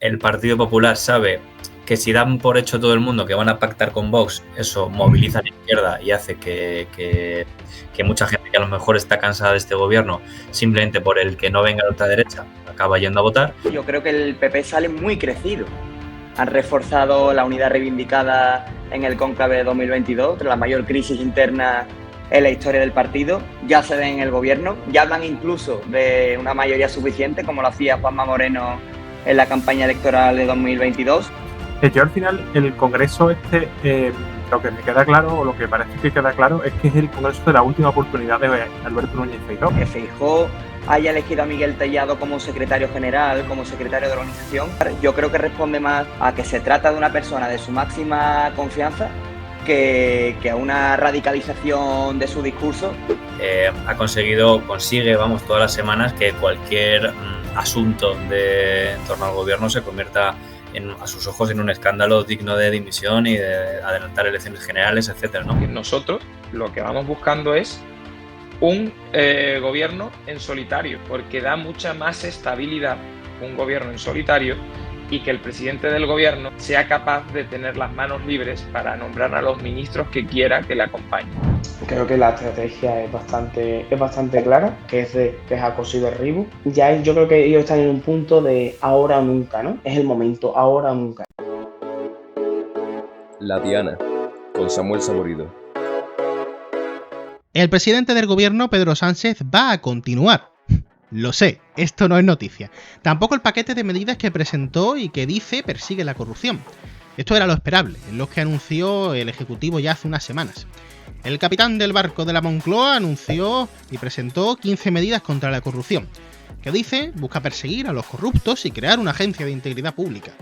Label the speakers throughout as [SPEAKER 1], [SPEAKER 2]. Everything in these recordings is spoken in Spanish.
[SPEAKER 1] El Partido Popular sabe que si dan por hecho todo el mundo que van a pactar con Vox, eso moviliza a la izquierda y hace que mucha gente que a lo mejor está cansada de este gobierno, simplemente por el que no venga la ultraderecha, acaba yendo a votar.
[SPEAKER 2] Yo creo que el PP sale muy crecido. Han reforzado la unidad reivindicada en el cónclave de 2022, la mayor crisis interna en la historia del partido. Ya se ve en el gobierno, ya hablan incluso de una mayoría suficiente, como lo hacía Juanma Moreno en la campaña electoral de 2022.
[SPEAKER 3] Yo al final, el congreso lo que me queda claro, o lo que parece que queda claro, es que es el congreso de la última oportunidad de Alberto Núñez Feijóo.
[SPEAKER 2] Que Feijóo haya elegido a Miguel Tellado como secretario general, como secretario de organización, yo creo que responde más a que se trata de una persona de su máxima confianza que a una radicalización de su discurso.
[SPEAKER 1] Consigue, todas las semanas que cualquier asunto en torno al gobierno se convierta a sus ojos en un escándalo digno de dimisión y de adelantar elecciones generales, etcétera, ¿no?
[SPEAKER 4] Nosotros lo que vamos buscando es un gobierno en solitario, porque da mucha más estabilidad un gobierno en solitario y que el presidente del gobierno sea capaz de tener las manos libres para nombrar a los ministros que quiera que le acompañen.
[SPEAKER 5] Creo que la estrategia es bastante clara, que es acoso y derribo. Ya yo creo que ellos están en un punto de ahora o nunca, ¿no? Es el momento, ahora o nunca.
[SPEAKER 6] La Diana, con Samuel Saborido.
[SPEAKER 7] El presidente del gobierno, Pedro Sánchez, va a continuar. Lo sé, esto no es noticia. Tampoco el paquete de medidas que presentó y que dice persigue la corrupción. Esto era lo esperable, en lo que anunció el Ejecutivo ya hace unas semanas. El capitán del barco de la Moncloa anunció y presentó 15 medidas contra la corrupción, que dice busca perseguir a los corruptos y crear una agencia de integridad pública.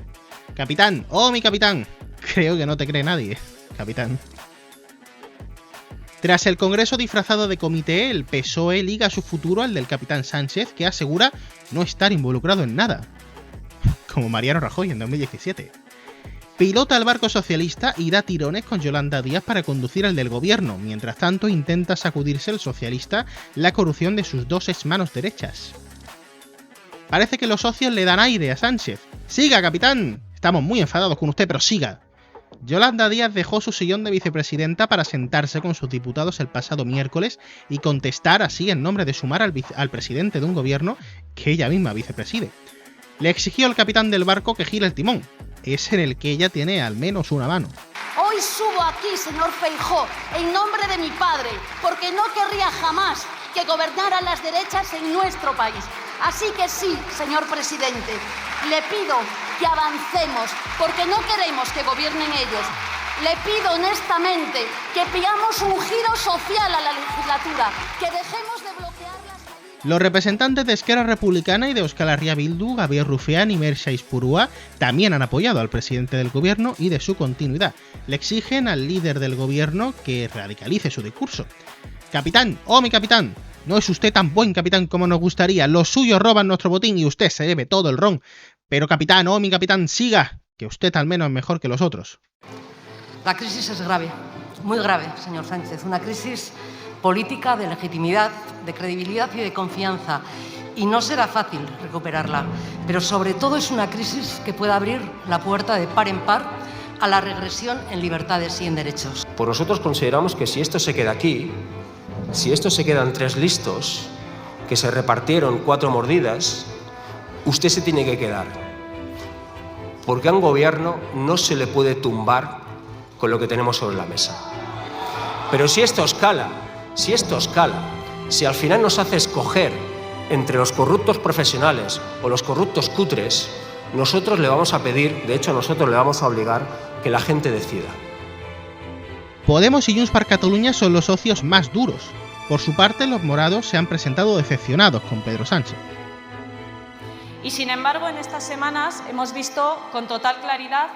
[SPEAKER 7] Capitán, ¡oh mi capitán! Creo que no te cree nadie, capitán. Tras el Congreso disfrazado de comité, el PSOE liga su futuro al del capitán Sánchez, que asegura no estar involucrado en nada. Como Mariano Rajoy en 2017. Pilota el barco socialista y da tirones con Yolanda Díaz para conducir al del gobierno. Mientras tanto, intenta sacudirse el socialista la corrupción de sus dos exmanos derechas. Parece que los socios le dan aire a Sánchez. ¡Siga, capitán! Estamos muy enfadados con usted, pero siga. Yolanda Díaz dejó su sillón de vicepresidenta para sentarse con sus diputados el pasado miércoles y contestar así en nombre de Sumar al presidente de un gobierno que ella misma vicepreside. Le exigió al capitán del barco que gire el timón. Es en el que ella tiene al menos una mano.
[SPEAKER 8] Hoy subo aquí, señor Feijóo, en nombre de mi padre, porque no querría jamás que gobernaran las derechas en nuestro país. Así que sí, señor presidente, le pido que avancemos, porque no queremos que gobiernen ellos. Le pido honestamente que pidamos un giro social a la legislatura, que dejemos de bloquear las medidas.
[SPEAKER 7] Los representantes de Esquerra Republicana y de Euskal Herria Bildu, Javier Rufián y Merche Izpurua, también han apoyado al presidente del gobierno y de su continuidad. Le exigen al líder del gobierno que radicalice su discurso. Capitán, ¡oh mi capitán! No es usted tan buen capitán como nos gustaría. Los suyos roban nuestro botín y usted se bebe todo el ron. Pero capitán, oh mi capitán, siga, que usted al menos es mejor que los otros.
[SPEAKER 9] La crisis es grave, muy grave, señor Sánchez. Una crisis política, de legitimidad, de credibilidad y de confianza. Y no será fácil recuperarla. Pero sobre todo es una crisis que puede abrir la puerta de par en par a la regresión en libertades y en derechos.
[SPEAKER 10] Pues nosotros consideramos que si esto se queda aquí, si esto se quedan 3 listos, que se repartieron 4 mordidas, usted se tiene que quedar. Porque a un gobierno no se le puede tumbar con lo que tenemos sobre la mesa. Pero si esto escala, si al final nos hace escoger entre los corruptos profesionales o los corruptos cutres, nosotros le vamos a pedir, de hecho nosotros le vamos a obligar que la gente decida.
[SPEAKER 7] Podemos y Junts per Catalunya son los socios más duros. Por su parte, los morados se han presentado decepcionados con Pedro Sánchez.
[SPEAKER 11] Y sin embargo, en estas semanas hemos visto con total claridad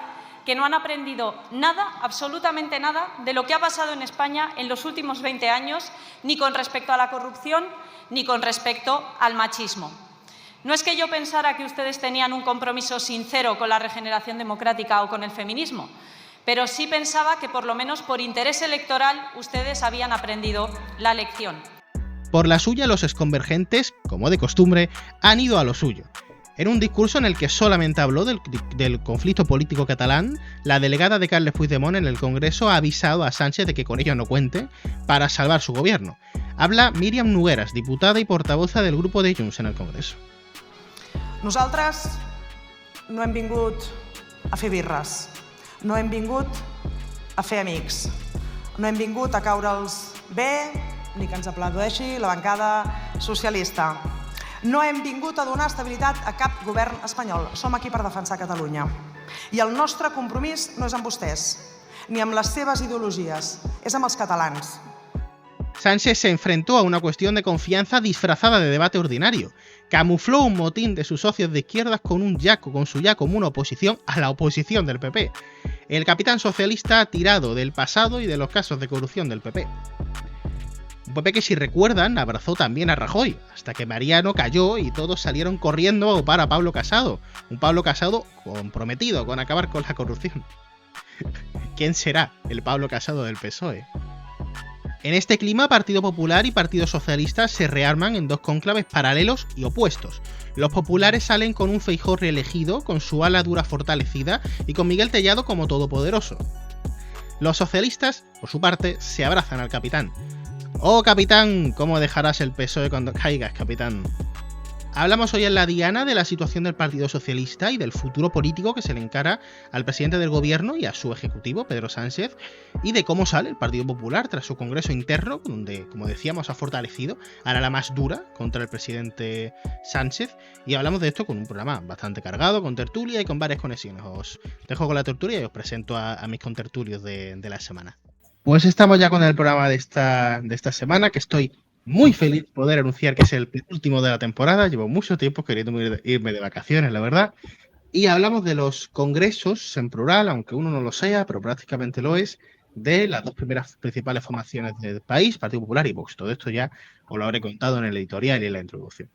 [SPEAKER 11] que no han aprendido nada, absolutamente nada, de lo que ha pasado en España en los últimos 20 años, ni con respecto a la corrupción, ni con respecto al machismo. No es que yo pensara que ustedes tenían un compromiso sincero con la regeneración democrática o con el feminismo, pero sí pensaba que por lo menos por interés electoral ustedes habían aprendido la lección.
[SPEAKER 7] Por la suya, los exconvergentes, como de costumbre, han ido a lo suyo. En un discurso en el que solamente habló del conflicto político catalán, la delegada de Carles Puigdemont en el Congreso ha avisado a Sánchez de que con ello no cuente para salvar su gobierno. Habla Míriam Nogueras, diputada i portavoza del grupo de Junts en el Congreso.
[SPEAKER 12] Nosaltres no hem vingut a fer birres, no hem vingut a fer amics, no hem vingut a caure'ls bé ni que ens aplaudeixi la bancada socialista. No hem vingut a donar estabilitat a cap govern espanyol. Som aquí per defensar Catalunya. I el nostre compromís no és amb vostès, ni amb les seves ideologies, és amb els catalans.
[SPEAKER 7] Sánchez se enfrentó a una cuestión de confianza disfrazada de debate ordinario. Camufló un motín de sus socios de izquierdas con su ya común oposición a la oposición del PP. El capitán socialista ha tirado del pasado y de los casos de corrupción del PP. Un PP que, si recuerdan, abrazó también a Rajoy, hasta que Mariano cayó y todos salieron corriendo para Pablo Casado. Un Pablo Casado comprometido con acabar con la corrupción. ¿Quién será el Pablo Casado del PSOE? En este clima, Partido Popular y Partido Socialista se rearman en dos cónclaves paralelos y opuestos. Los populares salen con un Feijóo reelegido, con su ala dura fortalecida y con Miguel Tellado como todopoderoso. Los socialistas, por su parte, se abrazan al capitán. ¡Oh, capitán! ¿Cómo dejarás el PSOE cuando caigas, capitán? Hablamos hoy en La Diana de la situación del Partido Socialista y del futuro político que se le encara al presidente del gobierno y a su ejecutivo, Pedro Sánchez, y de cómo sale el Partido Popular tras su congreso interno, donde, como decíamos, ha fortalecido a la más dura contra el presidente Sánchez. Y hablamos de esto con un programa bastante cargado, con tertulia y con varias conexiones. Os dejo con la tertulia y os presento a mis contertulios de la semana. Pues estamos ya con el programa de esta semana, que estoy muy feliz de poder anunciar que es el último de la temporada. Llevo mucho tiempo queriendo irme de vacaciones, la verdad. Y hablamos de los congresos en plural, aunque uno no lo sea, pero prácticamente lo es, de las dos primeras principales formaciones del país, Partido Popular y Vox. Todo esto ya os lo habré contado en el editorial y en la introducción.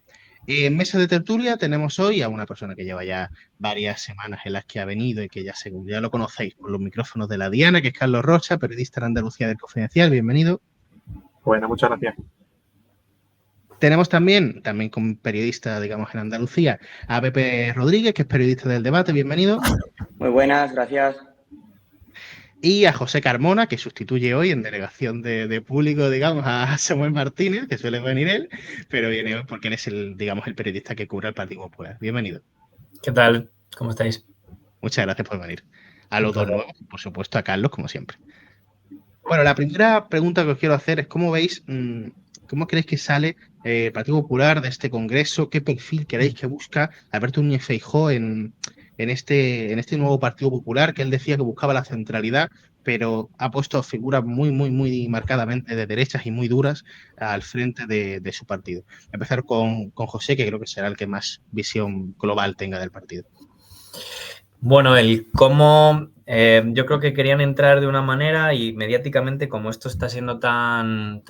[SPEAKER 7] En mesa de tertulia tenemos hoy a una persona que lleva ya varias semanas en las que ha venido y que ya lo conocéis por los micrófonos de La Diana, que es Carlos Rocha, periodista en Andalucía del Confidencial. Bienvenido.
[SPEAKER 3] Bueno, muchas gracias.
[SPEAKER 7] Tenemos también como periodista, digamos, en Andalucía, a Pepe Rodríguez, que es periodista del Debate. Bienvenido.
[SPEAKER 2] Muy buenas, gracias.
[SPEAKER 7] Y a José Carmona, que sustituye hoy en delegación de público, digamos, a Samuel Martínez, que suele venir él, pero viene hoy porque él es el periodista que cubre el Partido Popular. Bienvenido.
[SPEAKER 1] ¿Qué tal? ¿Cómo estáis?
[SPEAKER 7] Muchas gracias por venir. A los dos nuevos, por supuesto, a Carlos, como siempre. Bueno, la primera pregunta que os quiero hacer es ¿cómo veis, cómo creéis que sale el Partido Popular de este congreso? ¿Qué perfil creéis que busca Alberto Núñez Feijóo en este nuevo Partido Popular, que él decía que buscaba la centralidad, pero ha puesto figuras muy marcadamente de derechas y muy duras al frente de su partido? Voy a empezar con José, que creo que será el que más visión global tenga del partido.
[SPEAKER 1] Bueno, el cómo yo creo que querían entrar de una manera y mediáticamente, como esto está siendo tan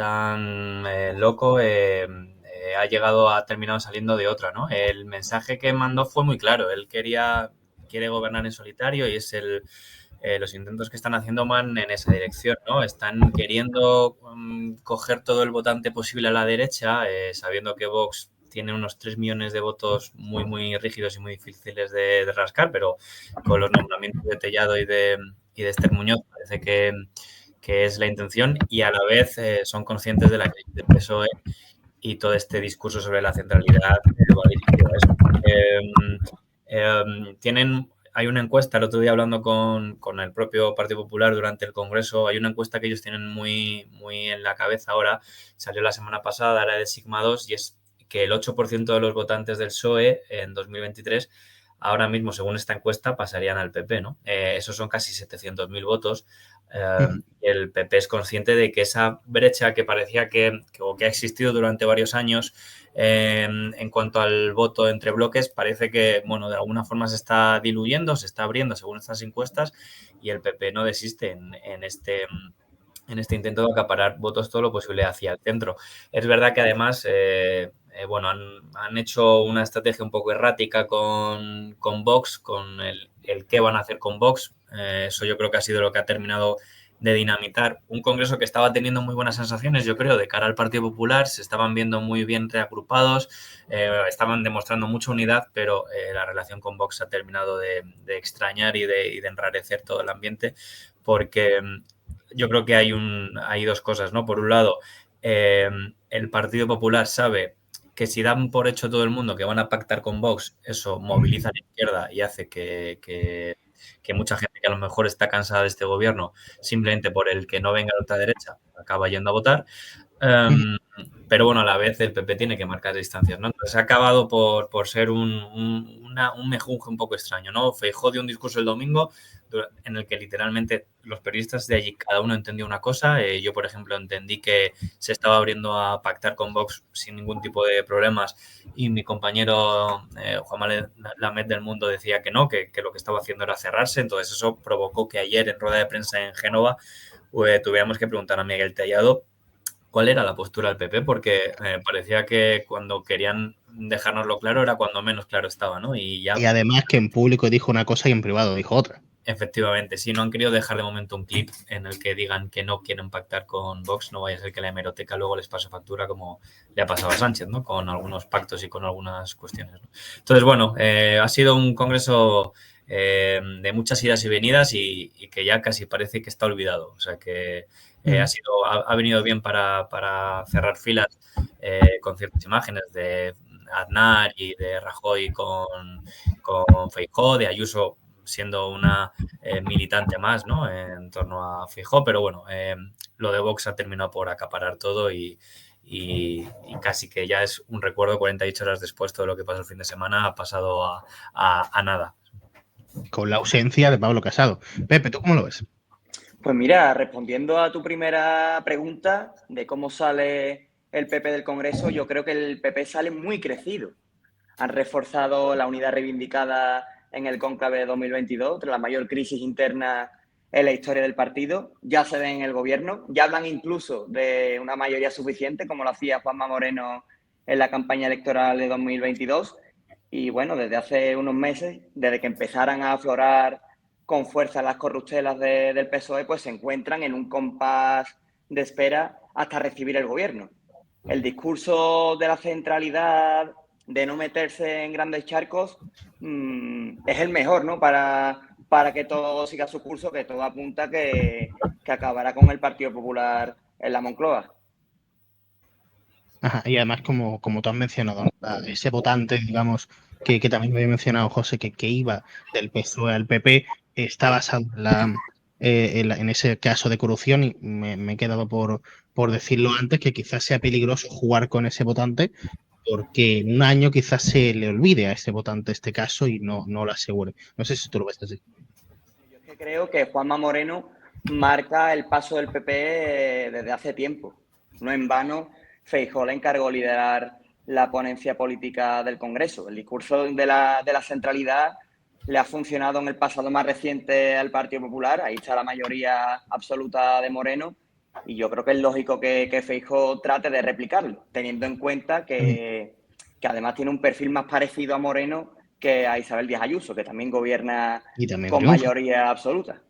[SPEAKER 1] loco, ha terminado saliendo de otra, ¿no? El mensaje que mandó fue muy claro. Él quiere gobernar en solitario y es los intentos que están haciendo van en esa dirección, ¿no? Están queriendo coger todo el votante posible a la derecha, sabiendo que Vox tiene unos 3 millones de votos muy rígidos y muy difíciles de rascar, pero con los nombramientos de Tellado y de Esther Muñoz parece que es la intención, y a la vez son conscientes de la crisis del PSOE y todo este discurso sobre la centralidad va dirigido a eso. Hay una encuesta, el otro día hablando con el propio Partido Popular durante el Congreso, hay una encuesta que ellos tienen muy en la cabeza ahora, salió la semana pasada, era de Sigma 2, y es que el 8% de los votantes del PSOE en 2023, ahora mismo, según esta encuesta, pasarían al PP, ¿no? Esos son casi 700.000 votos. El PP es consciente de que esa brecha que parecía que ha existido durante varios años en cuanto al voto entre bloques, parece que, bueno, de alguna forma se está diluyendo, se está abriendo según estas encuestas, y el PP no desiste en este intento de acaparar votos todo lo posible hacia el centro. Es verdad que además han hecho una estrategia un poco errática con Vox, con el qué van a hacer con Vox. Eso yo creo que ha sido lo que ha terminado de dinamitar un congreso que estaba teniendo muy buenas sensaciones, yo creo, de cara al Partido Popular. Se estaban viendo muy bien reagrupados, estaban demostrando mucha unidad, pero la relación con Vox ha terminado de extrañar y de enrarecer todo el ambiente, porque yo creo que hay dos cosas, ¿no? Por un lado, el Partido Popular sabe que si dan por hecho todo el mundo que van a pactar con Vox, eso moviliza a la izquierda y hace que mucha gente que a lo mejor está cansada de este gobierno, simplemente por el que no venga la ultraderecha, acaba yendo a votar. Pero bueno, a la vez el PP tiene que marcar distancias, ¿no? Entonces ha acabado por ser un mejunje un poco extraño, ¿no? Feijóo dio un discurso el domingo en el que literalmente los periodistas de allí cada uno entendió una cosa. Yo, por ejemplo, entendí que se estaba abriendo a pactar con Vox sin ningún tipo de problemas, y mi compañero Juan Lamet del Mundo decía que no, que lo que estaba haciendo era cerrarse. Entonces eso provocó que ayer en rueda de prensa en Génova tuviéramos que preguntar a Miguel Tellado cuál era la postura del PP, porque parecía que cuando querían dejárnoslo claro era cuando menos claro estaba, ¿no?
[SPEAKER 7] Y además que en público dijo una cosa y en privado dijo otra.
[SPEAKER 1] Efectivamente, sí, no han querido dejar de momento un clip en el que digan que no quieren pactar con Vox. No vaya a ser que la hemeroteca luego les pase factura, como le ha pasado a Sánchez, ¿no? Con algunos pactos y con algunas cuestiones, ¿no? Entonces, bueno, ha sido un congreso de muchas idas y venidas y que ya casi parece que está olvidado. O sea que ha venido bien para cerrar filas con ciertas imágenes de Aznar y de Rajoy con Feijóo, de Ayuso siendo una militante más, ¿no? En torno a Feijóo, pero bueno, lo de Vox ha terminado por acaparar todo y casi que ya es un recuerdo 48 horas después. Todo lo que pasó el fin de semana ha pasado a nada.
[SPEAKER 7] Con la ausencia de Pablo Casado. Pepe, ¿tú cómo lo ves?
[SPEAKER 2] Pues mira, respondiendo a tu primera pregunta de cómo sale el PP del Congreso, yo creo que el PP sale muy crecido. Han reforzado la unidad reivindicada en el cónclave de 2022, tras la mayor crisis interna en la historia del partido. Ya se ven en el gobierno, ya hablan incluso de una mayoría suficiente, como lo hacía Juanma Moreno en la campaña electoral de 2022. Y bueno, desde hace unos meses, desde que empezaran a aflorar con fuerza las corruptelas del PSOE, pues se encuentran en un compás de espera hasta recibir el gobierno. El discurso de la centralidad, de no meterse en grandes charcos, es el mejor, ¿no? Para que todo siga su curso, que todo apunta que acabará con el Partido Popular en la Moncloa.
[SPEAKER 7] Ajá, y además, como tú has mencionado, ese votante, digamos, que también me había mencionado José, que iba del PSOE al PP, está basado en ese caso de corrupción, y me he quedado por decirlo antes, que quizás sea peligroso jugar con ese votante, porque en un año quizás se le olvide a ese votante este caso y no lo asegure. No sé si tú lo ves así.
[SPEAKER 2] Yo es que creo que Juanma Moreno marca el paso del PP desde hace tiempo. No en vano, Feijóo le encargó liderar la ponencia política del Congreso. El discurso de la centralidad le ha funcionado en el pasado más reciente al Partido Popular. Ahí está la mayoría absoluta de Moreno. Y yo creo que es lógico que Feijóo trate de replicarlo, teniendo en cuenta que además tiene un perfil más parecido a Moreno que a Isabel Díaz Ayuso, que también gobierna con mayoría absoluta.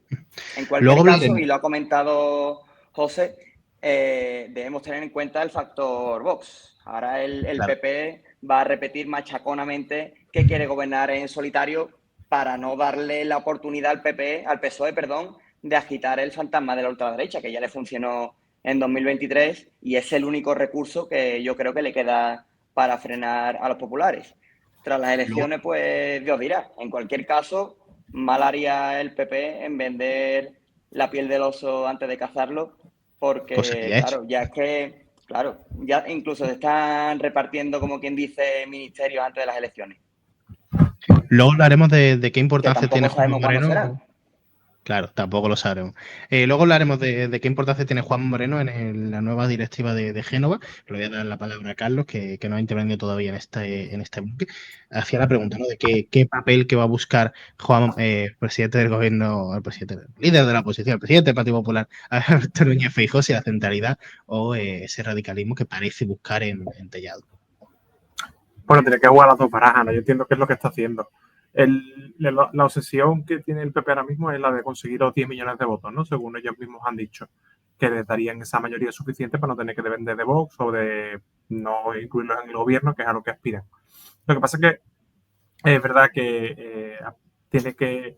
[SPEAKER 2] En cualquier caso, y lo ha comentado José, debemos tener en cuenta el factor Vox. Ahora el PP va a repetir machaconamente que quiere gobernar en solitario para no darle la oportunidad al PSOE, de agitar el fantasma de la ultraderecha, que ya le funcionó en 2023 y es el único recurso que yo creo que le queda para frenar a los populares. Tras las elecciones, pues Dios dirá. En cualquier caso, mal haría el PP en vender la piel del oso antes de cazarlo, porque, claro, ya es que, claro, ya incluso se están repartiendo, como quien dice, ministerios antes de las elecciones.
[SPEAKER 7] Luego hablaremos de qué importancia tiene Juanma Moreno.
[SPEAKER 2] Será.
[SPEAKER 7] Claro, tampoco lo sabremos. Luego hablaremos de qué importancia tiene Juanma Moreno en la nueva directiva de Génova. Le voy a dar la palabra a Carlos, que no ha intervenido todavía en este bloque. Hacía la pregunta, ¿no? De qué papel que va a buscar presidente del gobierno, líder de la oposición, el presidente del Partido Popular, Alberto Núñez Feijóo, si la centralidad o ese radicalismo que parece buscar en Tellado.
[SPEAKER 3] Bueno, tiene que jugar las dos barajas, ¿no? Yo entiendo qué es lo que está haciendo. La obsesión que tiene el PP ahora mismo es la de conseguir los 10 millones de votos, ¿no? Según ellos mismos han dicho, que les darían esa mayoría suficiente para no tener que depender de Vox o de no incluirlos en el gobierno, que es a lo que aspiran. Lo que pasa es que es verdad que tiene que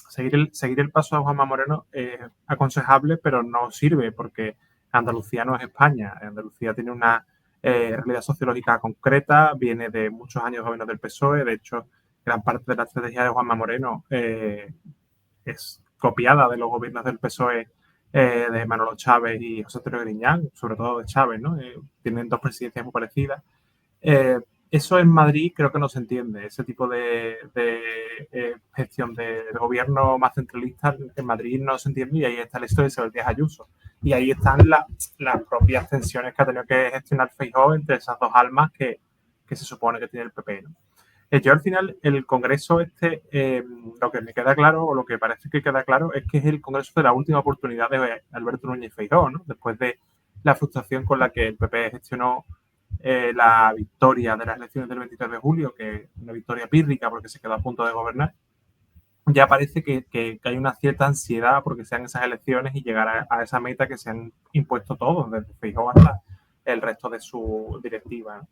[SPEAKER 3] seguir el paso de Juanma Moreno es aconsejable, pero no sirve porque Andalucía no es España. Andalucía tiene una realidad sociológica concreta, viene de muchos años de gobierno del PSOE. De hecho, gran parte de la estrategia de Juanma Moreno es copiada de los gobiernos del PSOE de Manolo Chávez y José Antonio Griñán, sobre todo de Chávez, ¿no? Tienen dos presidencias muy parecidas. Eso en Madrid creo que no se entiende. Ese tipo de gestión de gobierno más centralista en Madrid no se entiende, y ahí está el esto de Isabel Díaz Ayuso. Y ahí están las propias tensiones que ha tenido que gestionar Feijóo entre esas dos almas que se supone que tiene el PP, ¿no? Yo al final, el Congreso lo que me queda claro, o lo que parece que queda claro, es que es el Congreso de la última oportunidad de Alberto Núñez Feijóo, ¿no? Después de la frustración con la que el PP gestionó la victoria de las elecciones del 23 de julio, que es una victoria pírrica porque se quedó a punto de gobernar, ya parece que hay una cierta ansiedad porque sean esas elecciones y llegar a esa meta que se han impuesto todos, desde Feijóo hasta el resto de su directiva, ¿no?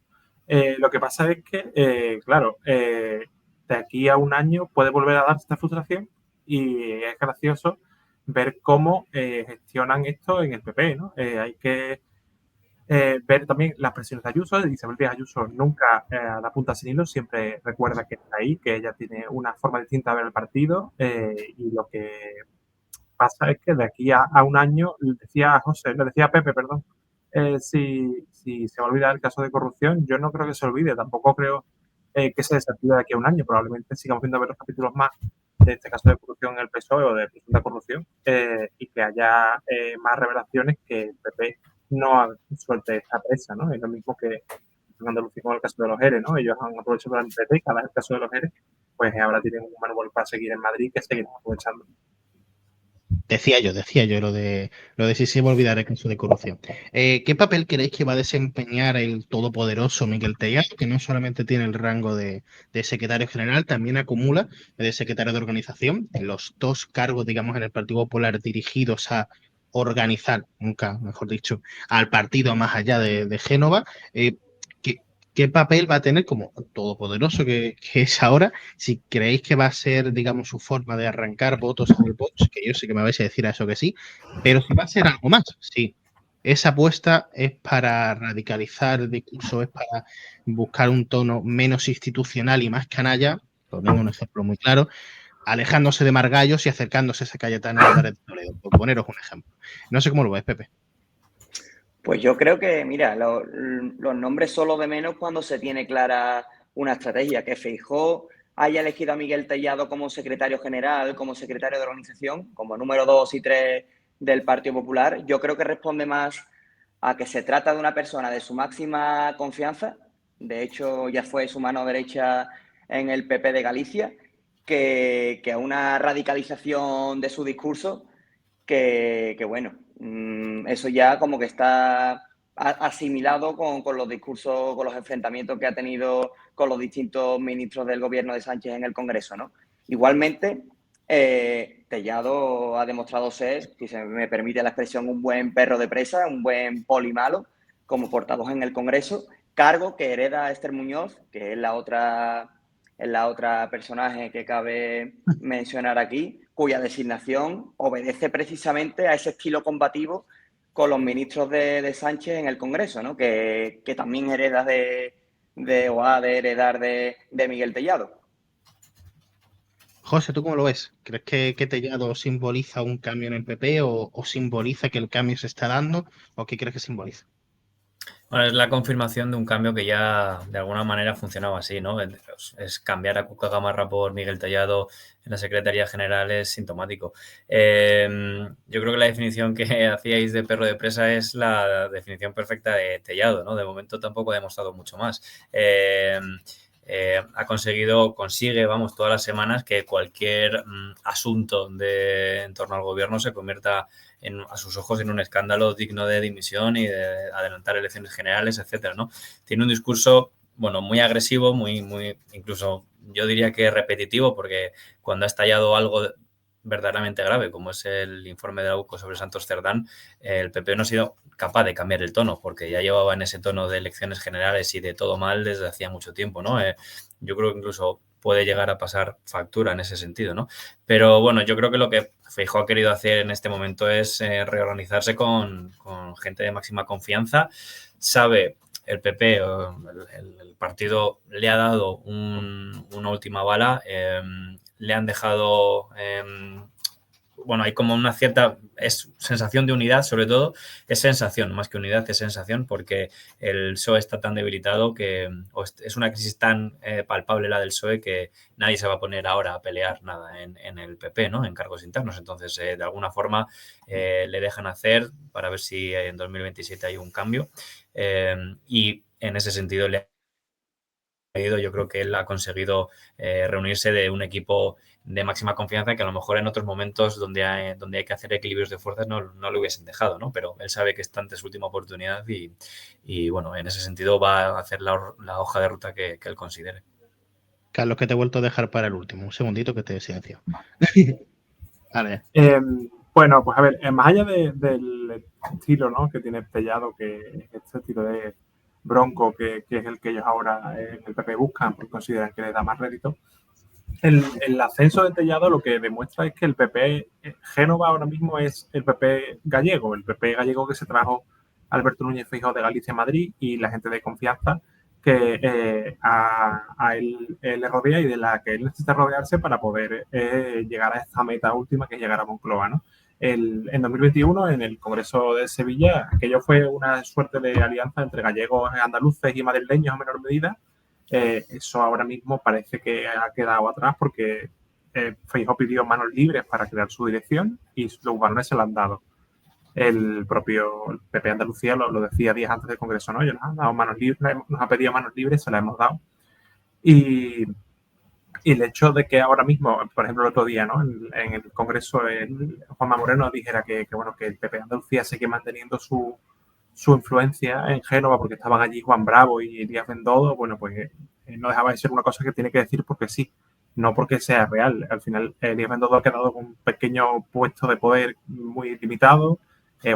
[SPEAKER 3] Lo que pasa es que, claro, de aquí a un año puede volver a darse esta frustración, y es gracioso ver cómo gestionan esto en el PP, ¿no? Hay que ver también las presiones de Ayuso. Isabel Díaz Ayuso nunca da punta sin hilo, siempre recuerda que está ahí, que ella tiene una forma distinta de ver el partido, y lo que pasa es que de aquí a un año, le decía a Pepe, perdón, si se va a olvidar el caso de corrupción. Yo no creo que se olvide, tampoco creo que se desactive de aquí a un año. Probablemente sigamos viendo ver los capítulos más de este caso de corrupción en el PSOE o de presunta corrupción, y que haya más revelaciones, que el PP no suelte esta presa, ¿no? Es lo mismo que en Andalucía con el caso de los ERE, ¿no? Ellos han aprovechado durante décadas el caso de los ERE, pues ahora tienen un manual para seguir en Madrid que seguirán aprovechando.
[SPEAKER 7] Decía yo lo de si se va a olvidar el caso de corrupción. ¿Qué papel creéis que va a desempeñar el todopoderoso Miguel Tellado, que no solamente tiene el rango de secretario general, también acumula de secretario de organización, en los dos cargos, digamos, en el Partido Popular dirigidos a organizar, nunca mejor dicho, al partido más allá de Génova? ¿Qué papel va a tener como todopoderoso que es ahora? Si creéis que va a ser, digamos, su forma de arrancar votos en el Vox, que yo sé que me vais a decir a eso que sí, pero si va a ser algo más, sí. Esa apuesta es para radicalizar el discurso, es para buscar un tono menos institucional y más canalla, pongo un ejemplo muy claro, alejándose de Margallos y acercándose a esa Cayetano Álvarez de Toledo, por poneros un ejemplo. No sé cómo lo ves, Pepe.
[SPEAKER 2] Pues yo creo que, mira, los nombres son lo de menos cuando se tiene clara una estrategia. Que Feijóo haya elegido a Miguel Tellado como secretario general, como secretario de organización, como número 2 y 3 del Partido Popular, yo creo que responde más a que se trata de una persona de su máxima confianza. De hecho, ya fue su mano derecha en el PP de Galicia, que a una radicalización de su discurso que bueno, eso ya como que está asimilado con los discursos, con los enfrentamientos que ha tenido con los distintos ministros del gobierno de Sánchez en el Congreso, ¿no? Igualmente, Tellado ha demostrado ser, si se me permite la expresión, un buen perro de presa, un buen poli malo como portavoz en el Congreso, cargo que hereda Esther Muñoz, que es la otra personaje que cabe mencionar aquí, cuya designación obedece precisamente a ese estilo combativo con los ministros de Sánchez en el Congreso, ¿no? Que también hereda o ha de heredar de Miguel Tellado.
[SPEAKER 7] José, ¿tú cómo lo ves? ¿Crees que Tellado simboliza un cambio en el PP o simboliza que el cambio se está dando? ¿O qué crees que simboliza?
[SPEAKER 1] Bueno, es la confirmación de un cambio que ya de alguna manera funcionaba así, ¿no? Es cambiar a Cuca Gamarra por Miguel Tellado en la Secretaría General es sintomático. Yo creo que la definición que hacíais de perro de presa es la definición perfecta de Tellado, ¿no? De momento tampoco ha demostrado mucho más. Consigue, vamos, todas las semanas que cualquier asunto en torno al gobierno se convierta a sus ojos en un escándalo digno de dimisión y de adelantar elecciones generales, etcétera, ¿no? Tiene un discurso, bueno, muy agresivo, muy incluso yo diría que repetitivo, porque cuando ha estallado algo verdaderamente grave, como es el informe de la UCO sobre Santos Cerdán, el PP no ha sido capaz de cambiar el tono, porque ya llevaba en ese tono de elecciones generales y de todo mal desde hacía mucho tiempo, ¿no? Yo creo que incluso puede llegar a pasar factura en ese sentido, ¿no? Pero bueno, yo creo que lo que Feijóo ha querido hacer en este momento es reorganizarse con gente de máxima confianza. Sabe el PP, el partido le ha dado una última bala, le han dejado, bueno, hay como una cierta sensación de unidad, sobre todo, es sensación, más que unidad, es sensación, porque el PSOE está tan debilitado que es una crisis tan palpable la del PSOE que nadie se va a poner ahora a pelear nada en el PP, ¿no? En cargos internos. Entonces, de alguna forma, le dejan hacer para ver si en 2027 hay un cambio. Y en ese sentido yo creo que él ha conseguido reunirse de un equipo de máxima confianza que a lo mejor en otros momentos donde hay que hacer equilibrios de fuerzas no lo hubiesen dejado, ¿no? Pero él sabe que está ante su última oportunidad y bueno, en ese sentido va a hacer la hoja de ruta que él considere.
[SPEAKER 7] Carlos, que te he vuelto a dejar para el último. Un segundito que te silencio. Vale.
[SPEAKER 3] Bueno, pues a ver, más allá del estilo, ¿no?, que tiene Tellado, que este estilo de bronco, que es el que ellos ahora en el PP buscan, porque consideran que les da más rédito, el ascenso de Tellado lo que demuestra es que el PP Génova ahora mismo es el PP gallego que se trajo Alberto Núñez Feijóo de Galicia a Madrid, y la gente de confianza que a él le rodea y de la que él necesita rodearse para poder llegar a esta meta última, que es llegar a Moncloa, ¿no? En 2021, en el Congreso de Sevilla, aquello fue una suerte de alianza entre gallegos, andaluces y madrileños en menor medida. Eso ahora mismo parece que ha quedado atrás, porque Feijóo pidió manos libres para crear su dirección y los varones se lo han dado. El propio PP Andalucía lo decía días antes del Congreso, ¿no? Ellos nos han dado manos libres, nos ha pedido manos libres, se las hemos dado. Y el hecho de que ahora mismo, por ejemplo, el otro día, ¿no?, en el Congreso, Juanma Moreno dijera que el PP Andalucía sigue manteniendo su influencia en Génova porque estaban allí Juan Bravo y Díaz Bendodo, bueno, pues no dejaba de ser una cosa que tiene que decir porque sí, no porque sea real. Al final, Díaz Bendodo ha quedado con un pequeño puesto de poder muy limitado.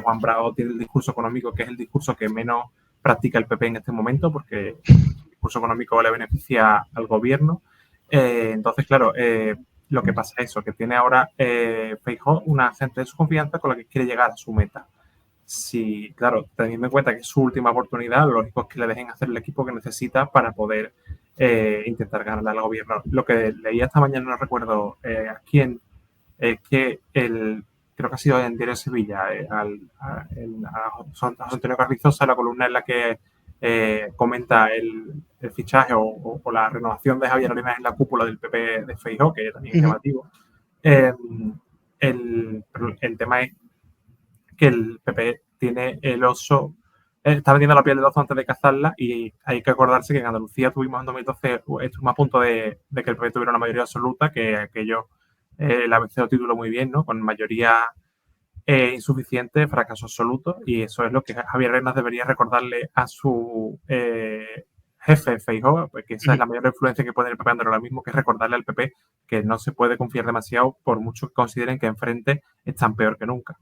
[SPEAKER 3] Juan Bravo tiene el discurso económico, que es el discurso que menos practica el PP en este momento, porque el discurso económico le beneficia al gobierno. Entonces, claro, lo que pasa es eso, que tiene ahora Feijóo una gente de su confianza con la que quiere llegar a su meta. Sí, claro, teniendo en cuenta que es su última oportunidad, lo lógico es que le dejen hacer el equipo que necesita para poder intentar ganarle al gobierno. Lo que leí esta mañana, no recuerdo a quién, que creo que ha sido en Diario Sevilla, a José Antonio Carrizosa, la columna en la que comenta el fichaje o la renovación de Javier Arenas en la cúpula del PP de Feijóo, que también es llamativo. El tema es que el PP tiene el oso, está vendiendo la piel del oso antes de cazarla, y hay que acordarse que en Andalucía tuvimos en 2012, estuvimos a punto de que el PP tuviera una mayoría absoluta, que aquello, la ABC lo tituló muy bien, ¿no?, con mayoría insuficiente, fracaso absoluto, y eso es lo que Javier Arenas debería recordarle a su jefe Feijóo, porque esa es la mayor influencia que puede el PP ahora mismo, que es recordarle al PP que no se puede confiar demasiado, por mucho que consideren que enfrente están peor que nunca.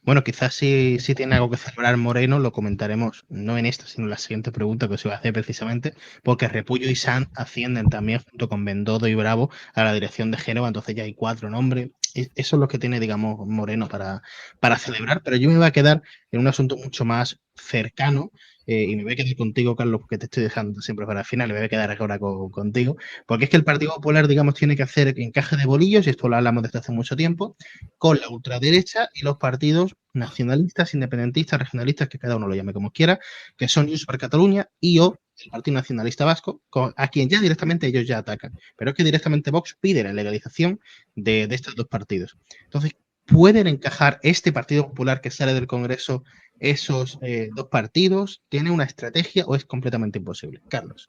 [SPEAKER 7] Bueno, quizás si tiene algo que celebrar Moreno, lo comentaremos no en esta, sino en la siguiente pregunta que os iba a hacer precisamente, porque Repullo y Sanz ascienden también junto con Bendodo y Bravo a la dirección de Génova, entonces ya hay 4 nombres. Eso es lo que tiene, digamos, Moreno para celebrar, pero yo me voy a quedar en un asunto mucho más cercano, y me voy a quedar contigo, Carlos, porque te estoy dejando siempre para el final, me voy a quedar ahora contigo, porque es que el Partido Popular, digamos, tiene que hacer encaje de bolillos, y esto lo hablamos desde hace mucho tiempo, con la ultraderecha y los partidos nacionalistas, independentistas, regionalistas, que cada uno lo llame como quiera, que son Junts per Catalunya y o el Partido Nacionalista Vasco, a quien ya directamente ellos ya atacan. Pero es que directamente Vox pide la legalización de estos dos partidos. Entonces, ¿pueden encajar este Partido Popular que sale del Congreso esos dos partidos? ¿Tiene una estrategia o es completamente imposible? Carlos.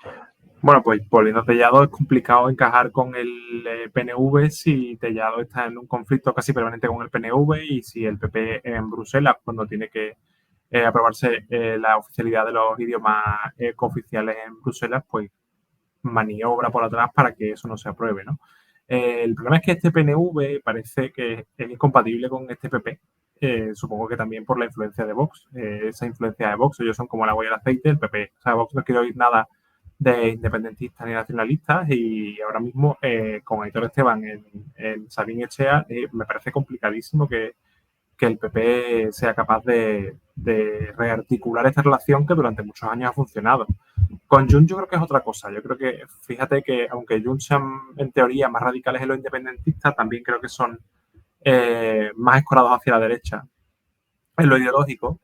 [SPEAKER 3] Bueno, pues volviendo a Tellado, es complicado encajar con el PNV si Tellado está en un conflicto casi permanente con el PNV, y si el PP en Bruselas, cuando tiene que aprobarse la oficialidad de los idiomas cooficiales en Bruselas, pues maniobra por atrás para que eso no se apruebe, ¿no? El problema es que este PNV parece que es incompatible con este PP. Supongo que también por la influencia de Vox. Esa influencia de Vox, ellos son como el agua y el aceite, el PP. O sea, Vox no quiere oír nada de independentistas ni nacionalistas y ahora mismo con Aitor Esteban en Sabin Echea me parece complicadísimo que el PP sea capaz de rearticular esta relación que durante muchos años ha funcionado. Con Junts yo creo que es otra cosa. Yo creo que, fíjate que aunque Junts sean en teoría más radicales en los independentistas, también creo que son más escorados hacia la derecha en lo ideológico.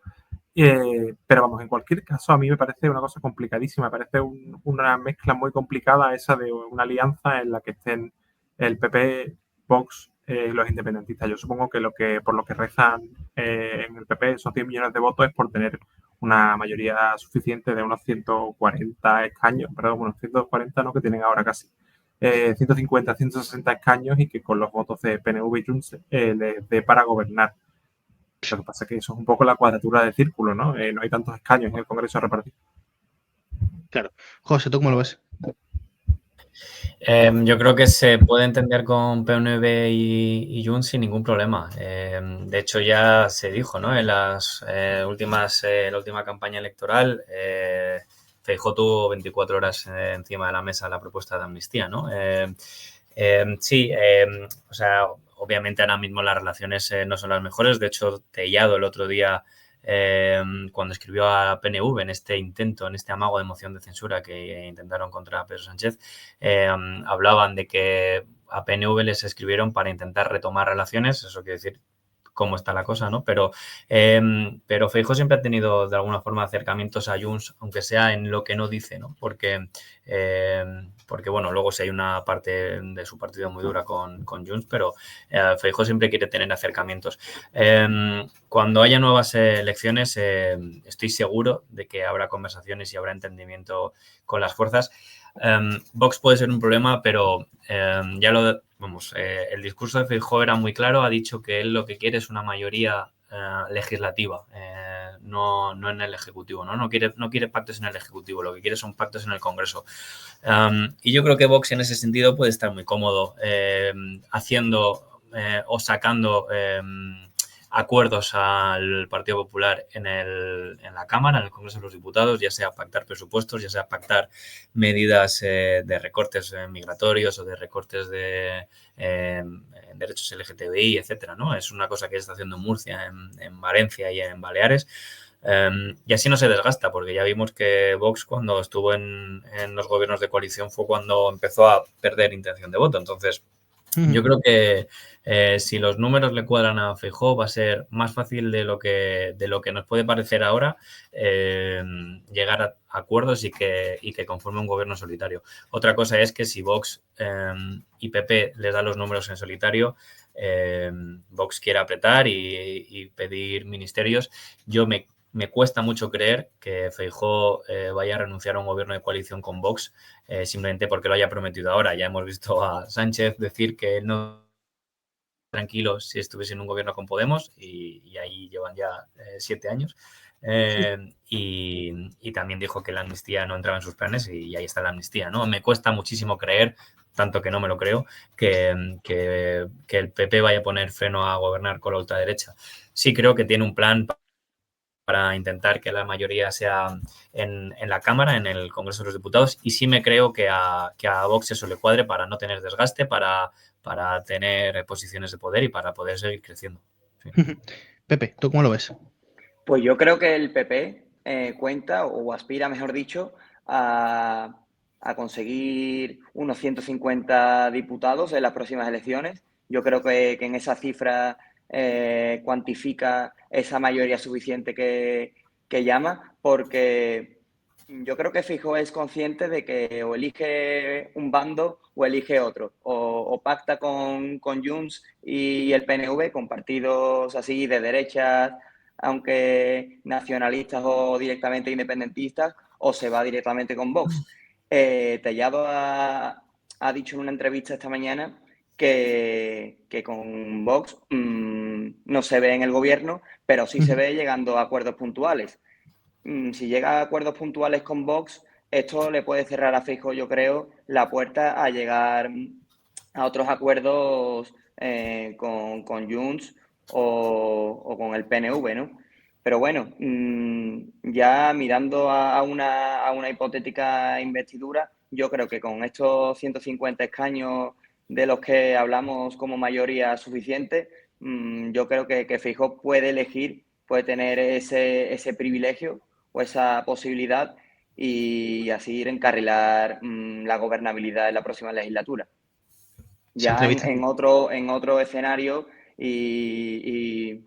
[SPEAKER 3] Pero vamos, en cualquier caso a mí me parece una cosa complicadísima. Me parece una mezcla muy complicada esa de una alianza en la que estén el PP, Vox, los independentistas. Yo supongo que por lo que rezan en el PP esos 100 millones de votos es por tener una mayoría suficiente de unos 140 escaños, perdón, unos 140 no que tienen ahora casi, 150, 160 escaños y que con los votos de PNV y Junts les dé para gobernar. Lo que pasa es que eso es un poco la cuadratura del círculo, ¿no? No hay tantos escaños en el Congreso a repartir.
[SPEAKER 7] Claro. José, ¿tú cómo lo ves?
[SPEAKER 1] Yo creo que se puede entender con PNV y Junts sin ningún problema. De hecho, ya se dijo, ¿no? En las la última campaña electoral, Feijóo tuvo 24 horas encima de la mesa la propuesta de amnistía, ¿no? Sí, o sea, obviamente ahora mismo las relaciones no son las mejores. De hecho, Tellado el otro día, cuando escribió a PNV en este intento, en este amago de moción de censura que intentaron contra Pedro Sánchez, hablaban de que a PNV les escribieron para intentar retomar relaciones. Eso quiere decir cómo está la cosa, ¿no? Pero Feijóo siempre ha tenido de alguna forma acercamientos a Junts, aunque sea en lo que no dice, ¿no? Porque bueno, luego sí hay una parte de su partido muy dura con Junts, pero Feijóo siempre quiere tener acercamientos. Cuando haya nuevas elecciones, estoy seguro de que habrá conversaciones y habrá entendimiento con las fuerzas. Vox puede ser un problema, pero el discurso de Feijóo era muy claro. Ha dicho que él lo que quiere es una mayoría legislativa, no en el Ejecutivo, ¿no? No quiere pactos en el Ejecutivo, lo que quiere son pactos en el Congreso. Y yo creo que Vox en ese sentido puede estar muy cómodo haciendo o sacando acuerdos al Partido Popular en la Cámara, en el Congreso de los Diputados, ya sea pactar presupuestos, ya sea pactar medidas de recortes migratorios o de recortes de derechos LGTBI, etcétera, ¿no? Es una cosa que está haciendo en Murcia, en Valencia y en Baleares. Y así no se desgasta, porque ya vimos que Vox, cuando estuvo en los gobiernos de coalición, fue cuando empezó a perder intención de voto. Entonces, yo creo que si los números le cuadran a Feijóo, va a ser más fácil de lo que nos puede parecer ahora llegar a acuerdos y que conforme un gobierno solitario. Otra cosa es que si Vox y PP les dan los números en solitario, Vox quiere apretar y pedir ministerios. Me cuesta mucho creer que Feijóo vaya a renunciar a un gobierno de coalición con Vox simplemente porque lo haya prometido ahora. Ya hemos visto a Sánchez decir que no tranquilo si estuviese en un gobierno con Podemos y ahí llevan ya 7 años. Y también dijo que la amnistía no entraba en sus planes y ahí está la amnistía, ¿no? Me cuesta muchísimo creer, tanto que no me lo creo, que el PP vaya a poner freno a gobernar con la ultraderecha. Sí creo que tiene un plan para intentar que la mayoría sea en la Cámara, en el Congreso de los Diputados, y sí me creo que a Vox eso le cuadre para no tener desgaste, para tener posiciones de poder y para poder seguir creciendo. Sí.
[SPEAKER 7] Pepe, ¿tú cómo lo ves?
[SPEAKER 2] Pues yo creo que el PP cuenta, o aspira, mejor dicho, a conseguir unos 150 diputados en las próximas elecciones. Yo creo que en esa cifra cuantifica esa mayoría suficiente que llama, porque yo creo que Feijóo es consciente de que o elige un bando o elige otro, o pacta con Junts y el PNV, con partidos así de derechas, aunque nacionalistas o directamente independentistas, o se va directamente con Vox. Tellado ha dicho en una entrevista esta mañana que con Vox no se ve en el gobierno, pero sí se ve llegando a acuerdos puntuales. Si llega a acuerdos puntuales con Vox, esto le puede cerrar a Feijóo, yo creo, la puerta a llegar a otros acuerdos con Junts o con el PNV, ¿no? Pero bueno, ya mirando a una hipotética investidura, yo creo que con estos 150 escaños de los que hablamos como mayoría suficiente, yo creo que Feijóo puede elegir, puede tener ese privilegio o esa posibilidad y así encarrilar la gobernabilidad en la próxima legislatura. Ya en otro escenario y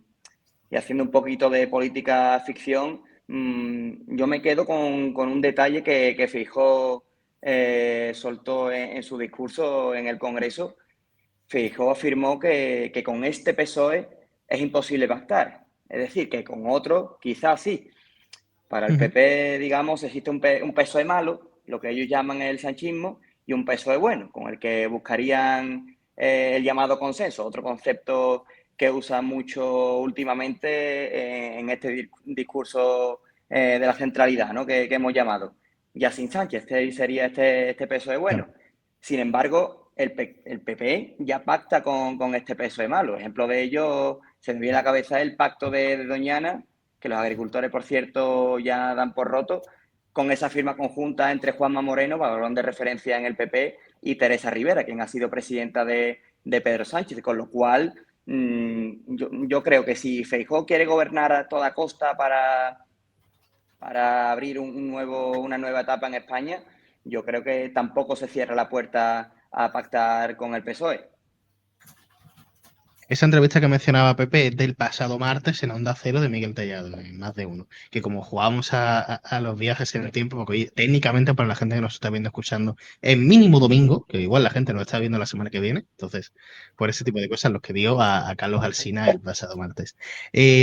[SPEAKER 2] haciendo un poquito de política ficción, yo me quedo con un detalle que Feijóo soltó en su discurso en el Congreso. Feijóo afirmó que con este PSOE es imposible pactar. Es decir, que con otro quizás sí. Para el PP, digamos, existe un PSOE malo, lo que ellos llaman el sanchismo, y un PSOE bueno, con el que buscarían el llamado consenso, otro concepto que usa mucho últimamente en este discurso de la centralidad, ¿no? que hemos llamado. Ya sin Sánchez sería este PSOE bueno. Sin embargo, el PP ya pacta con este PSOE malo. Ejemplo de ello, se me viene a la cabeza el pacto de Doñana, que los agricultores, por cierto, ya dan por roto, con esa firma conjunta entre Juanma Moreno, valorón de referencia en el PP, y Teresa Rivera, quien ha sido presidenta de Pedro Sánchez, con lo cual yo creo que si Feijóo quiere gobernar a toda costa para abrir una nueva etapa en España, yo creo que tampoco se cierra la puerta a pactar con el PSOE.
[SPEAKER 7] Esa entrevista que mencionaba Pepe es del pasado martes en Onda Cero de Miguel Tellado, en Más de Uno. Que como jugábamos a los viajes en el tiempo, porque hoy, técnicamente para la gente que nos está viendo, escuchando, es mínimo domingo, que igual la gente nos está viendo la semana que viene. Entonces, por ese tipo de cosas, los que dio a Carlos Alsina el pasado martes.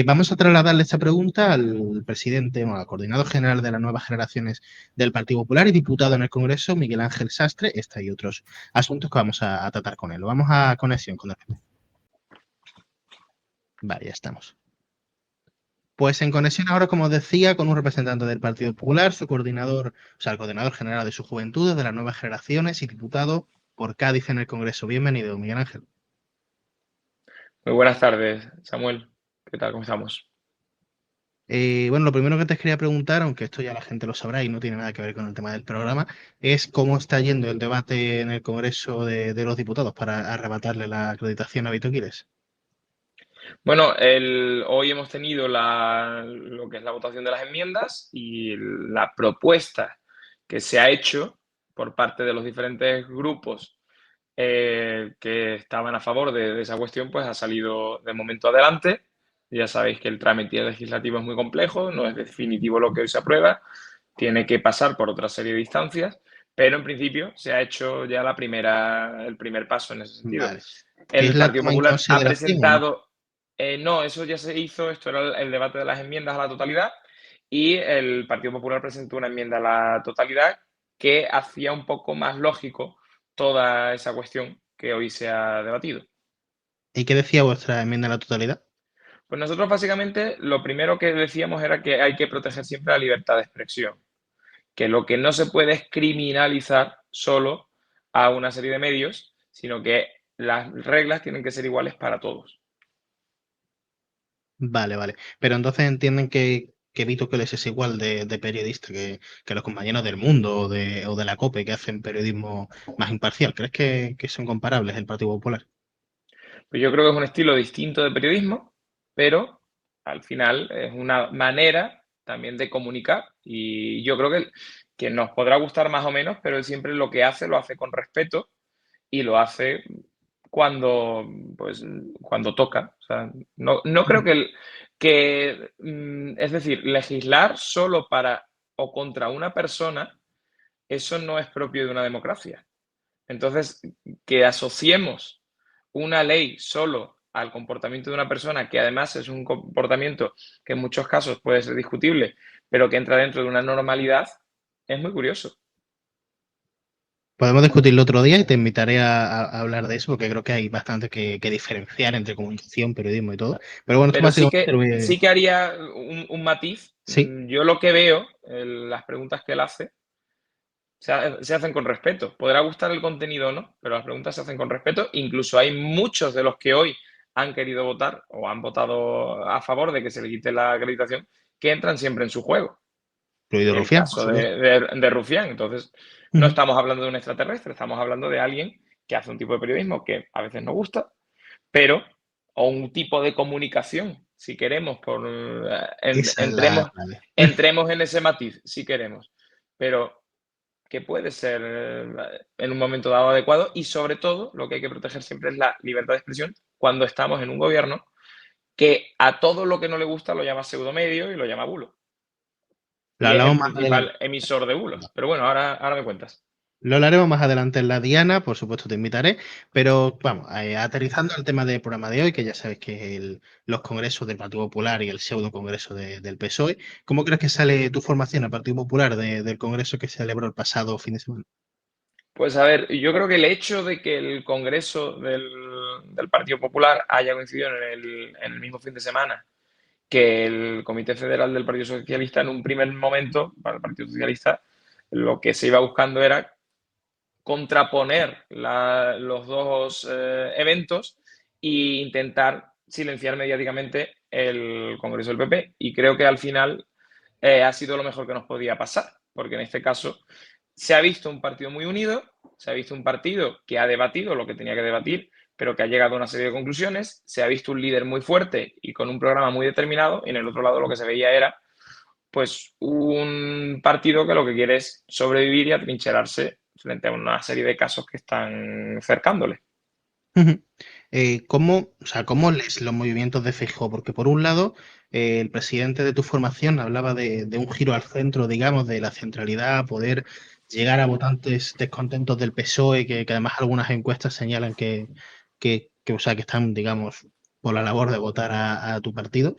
[SPEAKER 7] Vamos a trasladarle esta pregunta al presidente, al coordinador general de las nuevas generaciones del Partido Popular y diputado en el Congreso, Miguel Ángel Sastre. Esta y otros asuntos que vamos a tratar con él. Vamos a conexión con el PP. Vale, ya estamos. Pues en conexión ahora, como os decía, con un representante del Partido Popular, su coordinador, o sea, el coordinador general de su juventud, de las nuevas generaciones y diputado por Cádiz en el Congreso. Bienvenido, Miguel Ángel.
[SPEAKER 4] Muy buenas tardes, Samuel. ¿Qué tal? ¿Cómo estamos?
[SPEAKER 7] Bueno, lo primero que te quería preguntar, aunque esto ya la gente lo sabrá y no tiene nada que ver con el tema del programa, es cómo está yendo el debate en el Congreso de los Diputados para arrebatarle la acreditación a Vito Quiles.
[SPEAKER 4] Bueno, hoy hemos tenido lo que es la votación de las enmiendas y la propuesta que se ha hecho por parte de los diferentes grupos que estaban a favor de esa cuestión, pues ha salido de momento adelante. Ya sabéis que el trámite legislativo es muy complejo, no es definitivo lo que hoy se aprueba, tiene que pasar por otra serie de instancias, pero en principio se ha hecho ya el primer paso en ese sentido.
[SPEAKER 7] Vale.
[SPEAKER 4] El Partido Popular ha presentado... No, eso ya se hizo, esto era el debate de las enmiendas a la totalidad y el Partido Popular presentó una enmienda a la totalidad que hacía un poco más lógico toda esa cuestión que hoy se ha debatido.
[SPEAKER 7] ¿Y qué decía vuestra enmienda a la totalidad?
[SPEAKER 4] Pues nosotros básicamente lo primero que decíamos era que hay que proteger siempre la libertad de expresión, que lo que no se puede es criminalizar solo a una serie de medios, sino que las reglas tienen que ser iguales para todos.
[SPEAKER 7] Vale. Pero entonces entienden que Vito Quiles es igual de periodista que los compañeros del Mundo o de la COPE que hacen periodismo más imparcial. ¿Crees que son comparables el Partido Popular?
[SPEAKER 4] Pues yo creo que es un estilo distinto de periodismo, pero al final es una manera también de comunicar y yo creo que nos podrá gustar más o menos, pero él siempre lo hace con respeto y lo hace cuando toca. O sea, no creo es decir, legislar solo para o contra una persona, eso no es propio de una democracia. Entonces, que asociemos una ley solo al comportamiento de una persona, que además es un comportamiento que en muchos casos puede ser discutible, pero que entra dentro de una normalidad, es muy curioso.
[SPEAKER 7] Podemos discutirlo otro día y te invitaré a hablar de eso, porque creo que hay bastante que diferenciar entre comunicación, periodismo y todo. Pero bueno,
[SPEAKER 4] pero sí que haría un matiz.
[SPEAKER 7] Sí.
[SPEAKER 4] Yo lo que veo, las preguntas que él hace, se hacen con respeto. Podrá gustar el contenido o no, pero las preguntas se hacen con respeto. Incluso hay muchos de los que hoy han querido votar o han votado a favor de que se le quite la acreditación, que entran siempre en su juego.
[SPEAKER 7] Incluido
[SPEAKER 4] El
[SPEAKER 7] Rufián,
[SPEAKER 4] caso de Rufián. Entonces, no estamos hablando de un extraterrestre, estamos hablando de alguien que hace un tipo de periodismo que a veces nos gusta, pero, o un tipo de comunicación, si queremos, entremos en ese matiz, si queremos, pero que puede ser en un momento dado adecuado, y sobre todo lo que hay que proteger siempre es la libertad de expresión cuando estamos en un gobierno que a todo lo que no le gusta lo llama pseudomedio y lo llama bulo. Y es el principal emisor de bulos. Pero bueno, ahora me cuentas.
[SPEAKER 7] Lo hablaremos más adelante en la Diana, por supuesto te invitaré, pero vamos, aterrizando al tema del programa de hoy, que ya sabes que es los congresos del Partido Popular y el pseudo congreso del PSOE, ¿cómo crees que sale tu formación al Partido Popular del congreso que se celebró el pasado fin de semana?
[SPEAKER 4] Pues a ver, yo creo que el hecho de que el congreso del Partido Popular haya coincidido en el mismo fin de semana que el Comité Federal del Partido Socialista, en un primer momento, para el Partido Socialista, lo que se iba buscando era contraponer los dos eventos e intentar silenciar mediáticamente el Congreso del PP. Y creo que al final ha sido lo mejor que nos podía pasar, porque en este caso se ha visto un partido muy unido, se ha visto un partido que ha debatido lo que tenía que debatir, pero que ha llegado a una serie de conclusiones, se ha visto un líder muy fuerte y con un programa muy determinado, y en el otro lado lo que se veía era pues un partido que lo que quiere es sobrevivir y atrincherarse frente a una serie de casos que están cercándole.
[SPEAKER 7] ¿Cómo lees los movimientos de Feijóo? Porque por un lado, el presidente de tu formación hablaba de un giro al centro, digamos, de la centralidad, poder llegar a votantes descontentos del PSOE, que además algunas encuestas señalan que están, digamos, por la labor de votar a tu partido.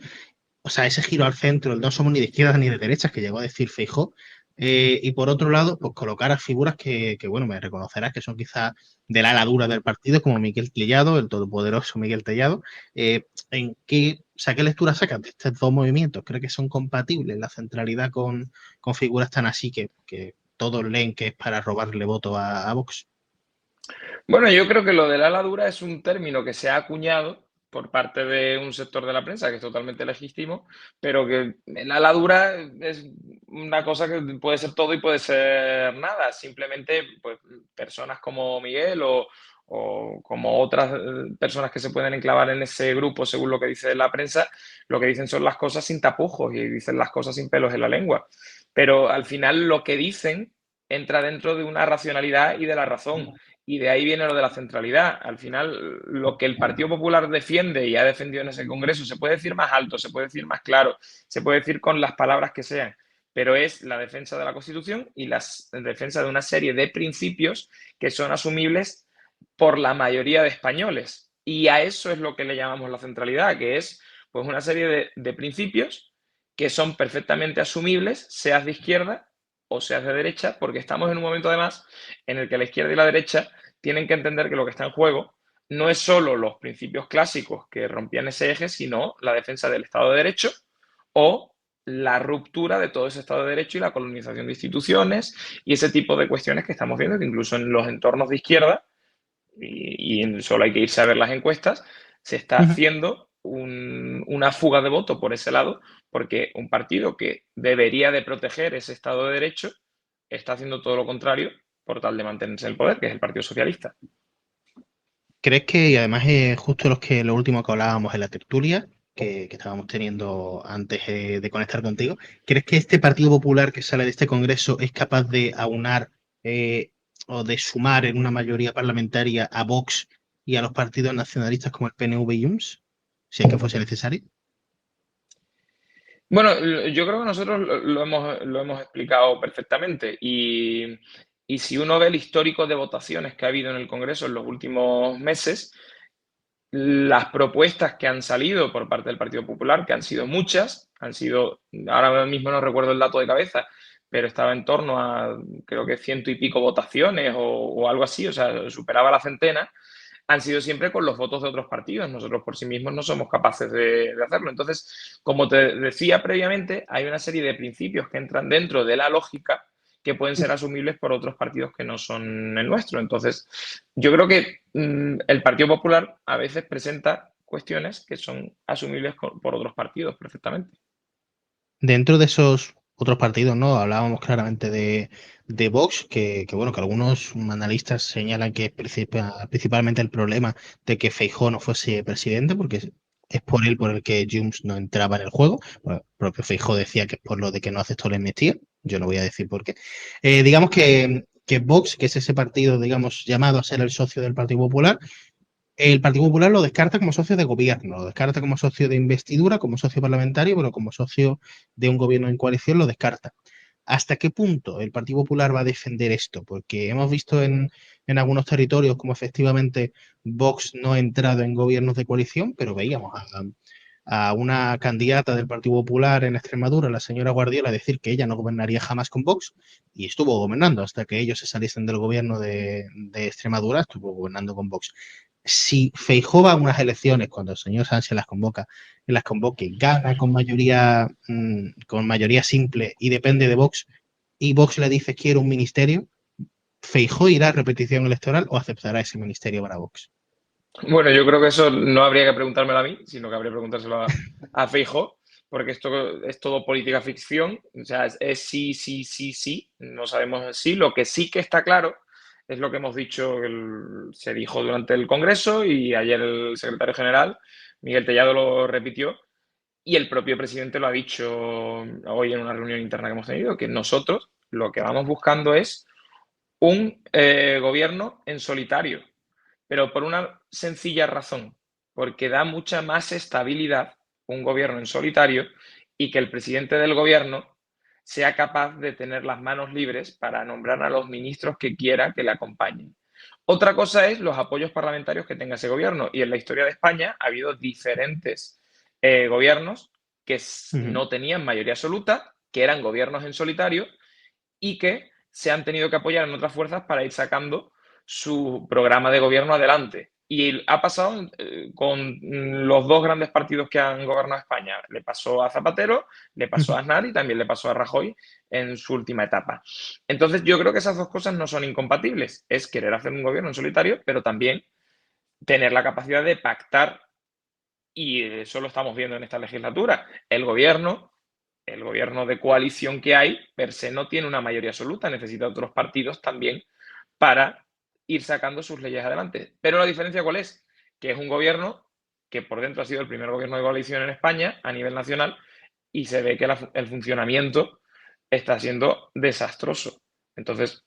[SPEAKER 7] O sea, ese giro al centro, el no somos ni de izquierdas ni de derechas, que llegó a decir Feijóo. Y por otro lado, pues colocar a figuras que, bueno, me reconocerás que son quizás del ala dura del partido, como Miquel Tellado, el todopoderoso Miquel Tellado. ¿Qué lectura sacas de estos dos movimientos? ¿Cree que son compatibles la centralidad con figuras tan así que todos leen que es para robarle voto a Vox?
[SPEAKER 4] Bueno, yo creo que lo del ala dura es un término que se ha acuñado por parte de un sector de la prensa que es totalmente legítimo, pero que el ala dura es una cosa que puede ser todo y puede ser nada. Simplemente, pues, personas como Miguel o como otras personas que se pueden enclavar en ese grupo, según lo que dice la prensa, lo que dicen son las cosas sin tapujos y dicen las cosas sin pelos en la lengua. Pero al final lo que dicen entra dentro de una racionalidad y de la razón. Y de ahí viene lo de la centralidad. Al final, lo que el Partido Popular defiende y ha defendido en ese Congreso se puede decir más alto, se puede decir más claro, se puede decir con las palabras que sean, pero es la defensa de la Constitución y la defensa de una serie de principios que son asumibles por la mayoría de españoles. Y a eso es lo que le llamamos la centralidad, que es pues una serie de principios que son perfectamente asumibles, seas de izquierda o seas de derecha, porque estamos en un momento además en el que la izquierda y la derecha tienen que entender que lo que está en juego no es solo los principios clásicos que rompían ese eje, sino la defensa del Estado de Derecho o la ruptura de todo ese Estado de Derecho y la colonización de instituciones y ese tipo de cuestiones que estamos viendo, que incluso en los entornos de izquierda, y solo hay que irse a ver las encuestas, se está haciendo una fuga de voto por ese lado, porque un partido que debería de proteger ese Estado de Derecho está haciendo todo lo contrario por tal de mantenerse en el poder, que es el Partido Socialista.
[SPEAKER 7] ¿Crees que, y además justo lo último que hablábamos en la tertulia, que estábamos teniendo antes de conectar contigo, ¿crees que este Partido Popular que sale de este Congreso es capaz de aunar o de sumar en una mayoría parlamentaria a Vox y a los partidos nacionalistas como el PNV y Junts, si es que fuese necesario?
[SPEAKER 4] Bueno, yo creo que nosotros lo hemos explicado perfectamente y si uno ve el histórico de votaciones que ha habido en el Congreso en los últimos meses, las propuestas que han salido por parte del Partido Popular, que han sido muchas, ahora mismo no recuerdo el dato de cabeza, pero estaba en torno a creo que 100 y pico votaciones o algo así, o sea, superaba la centena, han sido siempre con los votos de otros partidos. Nosotros por sí mismos no somos capaces de hacerlo. Entonces, como te decía previamente, hay una serie de principios que entran dentro de la lógica que pueden ser asumibles por otros partidos que no son el nuestro. Entonces, yo creo que el Partido Popular a veces presenta cuestiones que son asumibles por otros partidos perfectamente.
[SPEAKER 7] Dentro de esos otros partidos, ¿no? Hablábamos claramente de Vox, que bueno, que algunos analistas señalan que es principalmente el problema de que Feijóo no fuese presidente, porque es por él por el que Junts no entraba en el juego. Bueno, el propio Feijóo decía que es por lo de que no aceptó la amnistía. Yo no voy a decir por qué. Digamos que Vox, que es ese partido, digamos, llamado a ser el socio del Partido Popular, el Partido Popular lo descarta como socio de gobierno, lo descarta como socio de investidura, como socio parlamentario, pero como socio de un gobierno en coalición lo descarta. ¿Hasta qué punto el Partido Popular va a defender esto? Porque hemos visto en algunos territorios como efectivamente Vox no ha entrado en gobiernos de coalición, pero veíamos a una candidata del Partido Popular en Extremadura, la señora Guardiola, decir que ella no gobernaría jamás con Vox, y estuvo gobernando hasta que ellos se saliesen del gobierno de Extremadura, estuvo gobernando con Vox. Si Feijóo va a unas elecciones cuando el señor Sánchez las convoque, gana con mayoría simple y depende de Vox, y Vox le dice quiero un ministerio, ¿Feijóo irá a repetición electoral o aceptará ese ministerio para Vox?
[SPEAKER 4] Bueno, yo creo que eso no habría que preguntármelo a mí, sino que habría que preguntárselo a Feijóo, porque esto es todo política ficción. O sea, es sí, no sabemos si. Lo que sí que está claro es lo que hemos dicho, se dijo durante el Congreso y ayer el secretario general, Miguel Tellado, lo repitió y el propio presidente lo ha dicho hoy en una reunión interna que hemos tenido, que nosotros lo que vamos buscando es un gobierno en solitario, pero por una sencilla razón, porque da mucha más estabilidad un gobierno en solitario y que el presidente del gobierno sea capaz de tener las manos libres para nombrar a los ministros que quiera que le acompañen. Otra cosa es los apoyos parlamentarios que tenga ese gobierno. Y en la historia de España ha habido diferentes gobiernos que no tenían mayoría absoluta, que eran gobiernos en solitario y que se han tenido que apoyar en otras fuerzas para ir sacando su programa de gobierno adelante. Y ha pasado con los dos grandes partidos que han gobernado España. Le pasó a Zapatero, le pasó a Aznar y también le pasó a Rajoy en su última etapa. Entonces yo creo que esas dos cosas no son incompatibles. Es querer hacer un gobierno en solitario, pero también tener la capacidad de pactar, y eso lo estamos viendo en esta legislatura. El gobierno de coalición que hay, per se, no tiene una mayoría absoluta, necesita otros partidos también para ir sacando sus leyes adelante. Pero la diferencia, ¿cuál es? Que es un gobierno que por dentro ha sido el primer gobierno de coalición en España a nivel nacional y se ve que el funcionamiento está siendo desastroso. Entonces,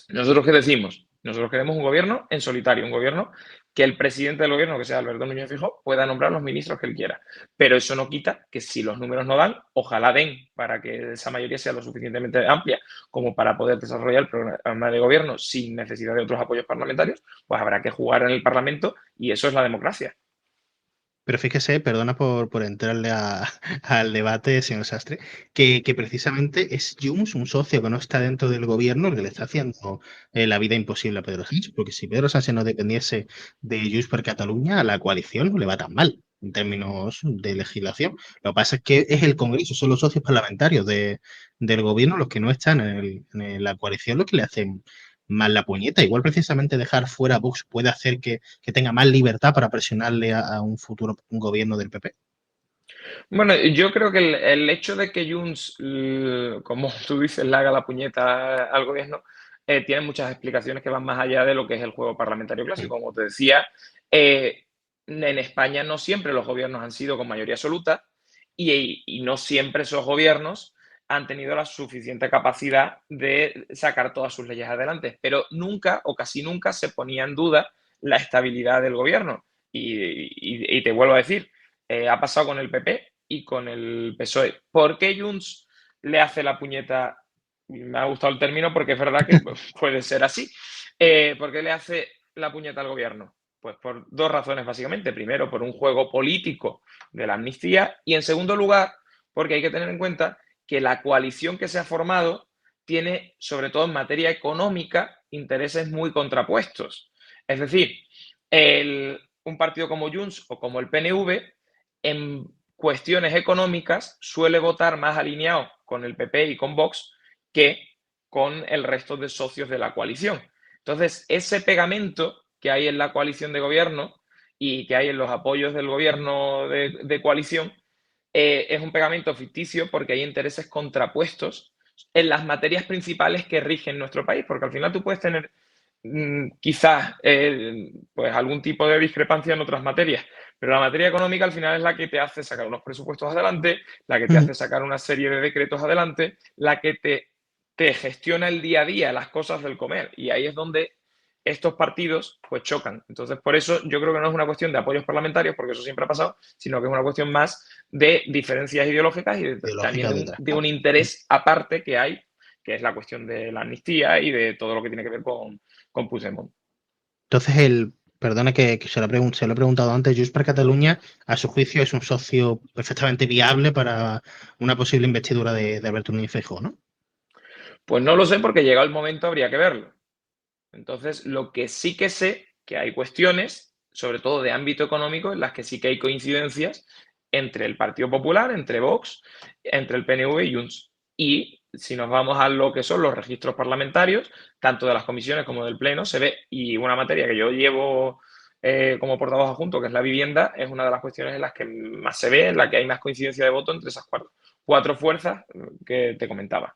[SPEAKER 4] ¿nosotros qué decimos? Nosotros queremos un gobierno en solitario, un gobierno que el presidente del gobierno, que sea Alberto Núñez Feijóo, pueda nombrar los ministros que él quiera. Pero eso no quita que si los números no dan, ojalá den para que esa mayoría sea lo suficientemente amplia como para poder desarrollar el programa de gobierno sin necesidad de otros apoyos parlamentarios, pues habrá que jugar en el Parlamento y eso es la democracia.
[SPEAKER 7] Pero fíjese, perdona por entrarle al debate, señor Sastre, que precisamente es Junts, un socio que no está dentro del gobierno, el que le está haciendo la vida imposible a Pedro Sánchez. Porque si Pedro Sánchez no dependiese de Junts per Catalunya, a la coalición no le va tan mal en términos de legislación. Lo que pasa es que es el Congreso, son los socios parlamentarios del gobierno los que no están en la coalición, los que le hacen más la puñeta. Igual precisamente dejar fuera a Vox puede hacer que tenga más libertad para presionarle a un futuro gobierno del PP.
[SPEAKER 4] Bueno, yo creo que el hecho de que Junts, como tú dices, le haga la puñeta al gobierno, tiene muchas explicaciones que van más allá de lo que es el juego parlamentario clásico. Como te decía, en España no siempre los gobiernos han sido con mayoría absoluta y no siempre esos gobiernos han tenido la suficiente capacidad de sacar todas sus leyes adelante, pero nunca o casi nunca se ponía en duda la estabilidad del gobierno. Y te vuelvo a decir, ha pasado con el PP y con el PSOE. ¿Por qué Junts le hace la puñeta? Me ha gustado el término porque es verdad que puede ser así. ¿Por qué le hace la puñeta al gobierno? Pues por dos razones básicamente. Primero, por un juego político de la amnistía y en segundo lugar, porque hay que tener en cuenta que la coalición que se ha formado tiene, sobre todo en materia económica, intereses muy contrapuestos. Es decir, un partido como Junts o como el PNV, en cuestiones económicas, suele votar más alineado con el PP y con Vox que con el resto de socios de la coalición. Entonces, ese pegamento que hay en la coalición de gobierno y que hay en los apoyos del gobierno de coalición es un pegamento ficticio porque hay intereses contrapuestos en las materias principales que rigen nuestro país, porque al final tú puedes tener quizás pues algún tipo de discrepancia en otras materias, pero la materia económica al final es la que te hace sacar unos presupuestos adelante, la que te hace sacar una serie de decretos adelante, la que te gestiona el día a día, las cosas del comer, y ahí es donde estos partidos pues chocan. Entonces, por eso yo creo que no es una cuestión de apoyos parlamentarios, porque eso siempre ha pasado, sino que es una cuestión más de diferencias ideológicas y también de un interés aparte que hay, que es la cuestión de la amnistía y de todo lo que tiene que ver con Puigdemont.
[SPEAKER 7] Entonces, perdona que se lo he preguntado antes, Junts per Catalunya, a su juicio, es un socio perfectamente viable para una posible investidura de Alberto Núñez Feijóo, ¿no?
[SPEAKER 4] Pues no lo sé, porque llegado el momento habría que verlo. Entonces, lo que sí que sé, que hay cuestiones, sobre todo de ámbito económico, en las que sí que hay coincidencias entre el Partido Popular, entre Vox, entre el PNV y Junts. Y si nos vamos a lo que son los registros parlamentarios, tanto de las comisiones como del Pleno, se ve, y una materia que yo llevo como portavoz adjunto, que es la vivienda, es una de las cuestiones en las que más se ve, en la que hay más coincidencia de voto entre esas cuatro fuerzas que te comentaba.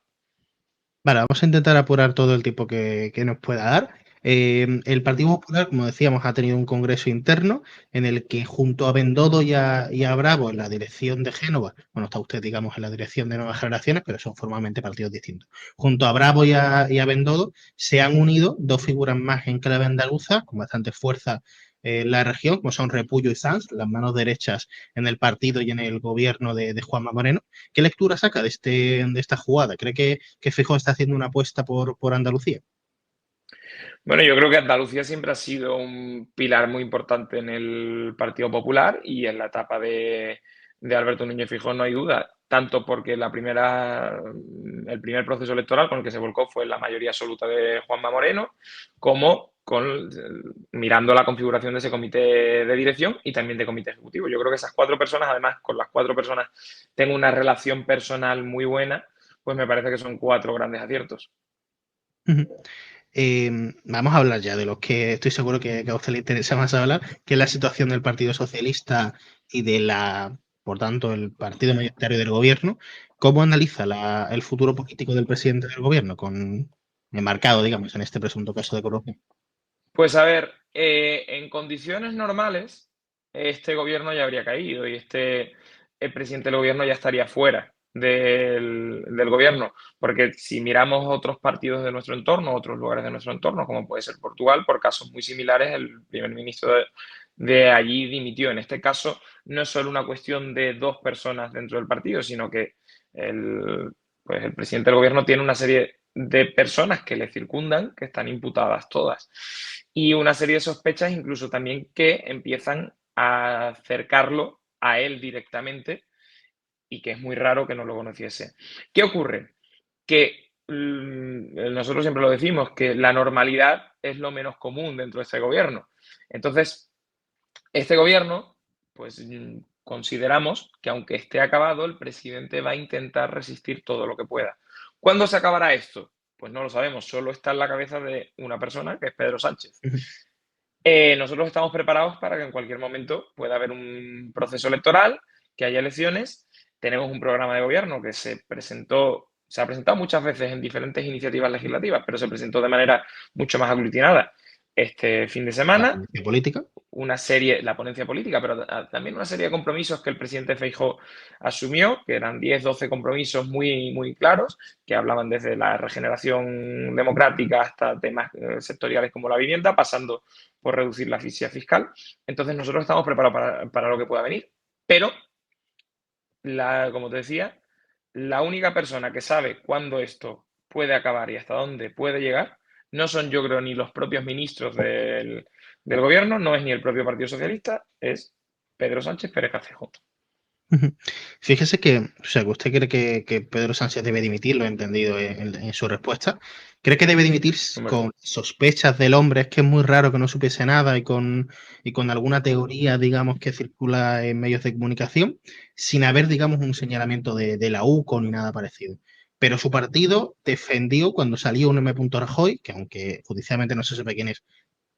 [SPEAKER 7] Vale, vamos a intentar apurar todo el tiempo que nos pueda dar. El Partido Popular, como decíamos, ha tenido un congreso interno en el que junto a Bendodo y a Bravo en la dirección de Génova, bueno, está usted, digamos, en la dirección de Nuevas Generaciones, pero son formalmente partidos distintos. Junto a Bravo y a Bendodo se han unido dos figuras más en clave andaluza, con bastante fuerza en la región, como son Repullo y Sanz, las manos derechas en el partido y en el gobierno de Juanma Moreno. ¿Qué lectura saca de esta jugada? ¿Cree que Feijóo está haciendo una apuesta por Andalucía?
[SPEAKER 4] Bueno, yo creo que Andalucía siempre ha sido un pilar muy importante en el Partido Popular y en la etapa de Alberto Núñez Feijóo no hay duda, tanto porque el primer proceso electoral con el que se volcó fue la mayoría absoluta de Juanma Moreno, como mirando la configuración de ese comité de dirección y también de comité ejecutivo. Yo creo que esas cuatro personas, además, con las cuatro personas tengo una relación personal muy buena, pues me parece que son cuatro grandes aciertos.
[SPEAKER 7] Vamos a hablar ya de los que estoy seguro que a usted le interesa más hablar, que es la situación del Partido Socialista y por tanto, el partido mayoritario del gobierno. ¿Cómo analiza el futuro político del presidente del gobierno, enmarcado, digamos, en este presunto caso de corrupción?
[SPEAKER 4] Pues a ver, en condiciones normales, este gobierno ya habría caído y el presidente del gobierno ya estaría fuera del gobierno, porque si miramos otros partidos de nuestro entorno, otros lugares de nuestro entorno, como puede ser Portugal, por casos muy similares, el primer ministro de allí dimitió. En este caso, no es solo una cuestión de dos personas dentro del partido, sino que el presidente del gobierno tiene una serie de personas que le circundan, que están imputadas todas, y una serie de sospechas incluso también que empiezan a acercarlo a él directamente, y que es muy raro que no lo conociese. ¿Qué ocurre? Que nosotros siempre lo decimos, que la normalidad es lo menos común dentro de este gobierno. Entonces, este gobierno, pues consideramos que aunque esté acabado, el presidente va a intentar resistir todo lo que pueda. ¿Cuándo se acabará esto? Pues no lo sabemos, solo está en la cabeza de una persona, que es Pedro Sánchez. Nosotros estamos preparados para que en cualquier momento pueda haber un proceso electoral, que haya elecciones. Tenemos un programa de gobierno que se ha presentado muchas veces en diferentes iniciativas legislativas, pero se presentó de manera mucho más aglutinada este fin de semana.
[SPEAKER 7] ¿La ponencia política?
[SPEAKER 4] La ponencia política, pero también una serie de compromisos que el presidente Feijóo asumió, que eran 10, 12 compromisos muy, muy claros, que hablaban desde la regeneración democrática hasta temas sectoriales como la vivienda, pasando por reducir la asfixia fiscal. Entonces nosotros estamos preparados para lo que pueda venir, pero como te decía, la única persona que sabe cuándo esto puede acabar y hasta dónde puede llegar no son, yo creo, ni los propios ministros del gobierno, no es ni el propio Partido Socialista, es Pedro Sánchez Pérez Cafejón.
[SPEAKER 7] Fíjese que usted cree que Pedro Sánchez debe dimitir, lo he entendido en su respuesta. ¿Cree que debe dimitir con sospechas del hombre? Es que es muy raro que no supiese nada y con alguna teoría, digamos, que circula en medios de comunicación, sin haber, digamos, un señalamiento de la UCO ni nada parecido. pero su partido defendió cuando salió un M. Rajoy, que aunque judicialmente no se sabe quién es,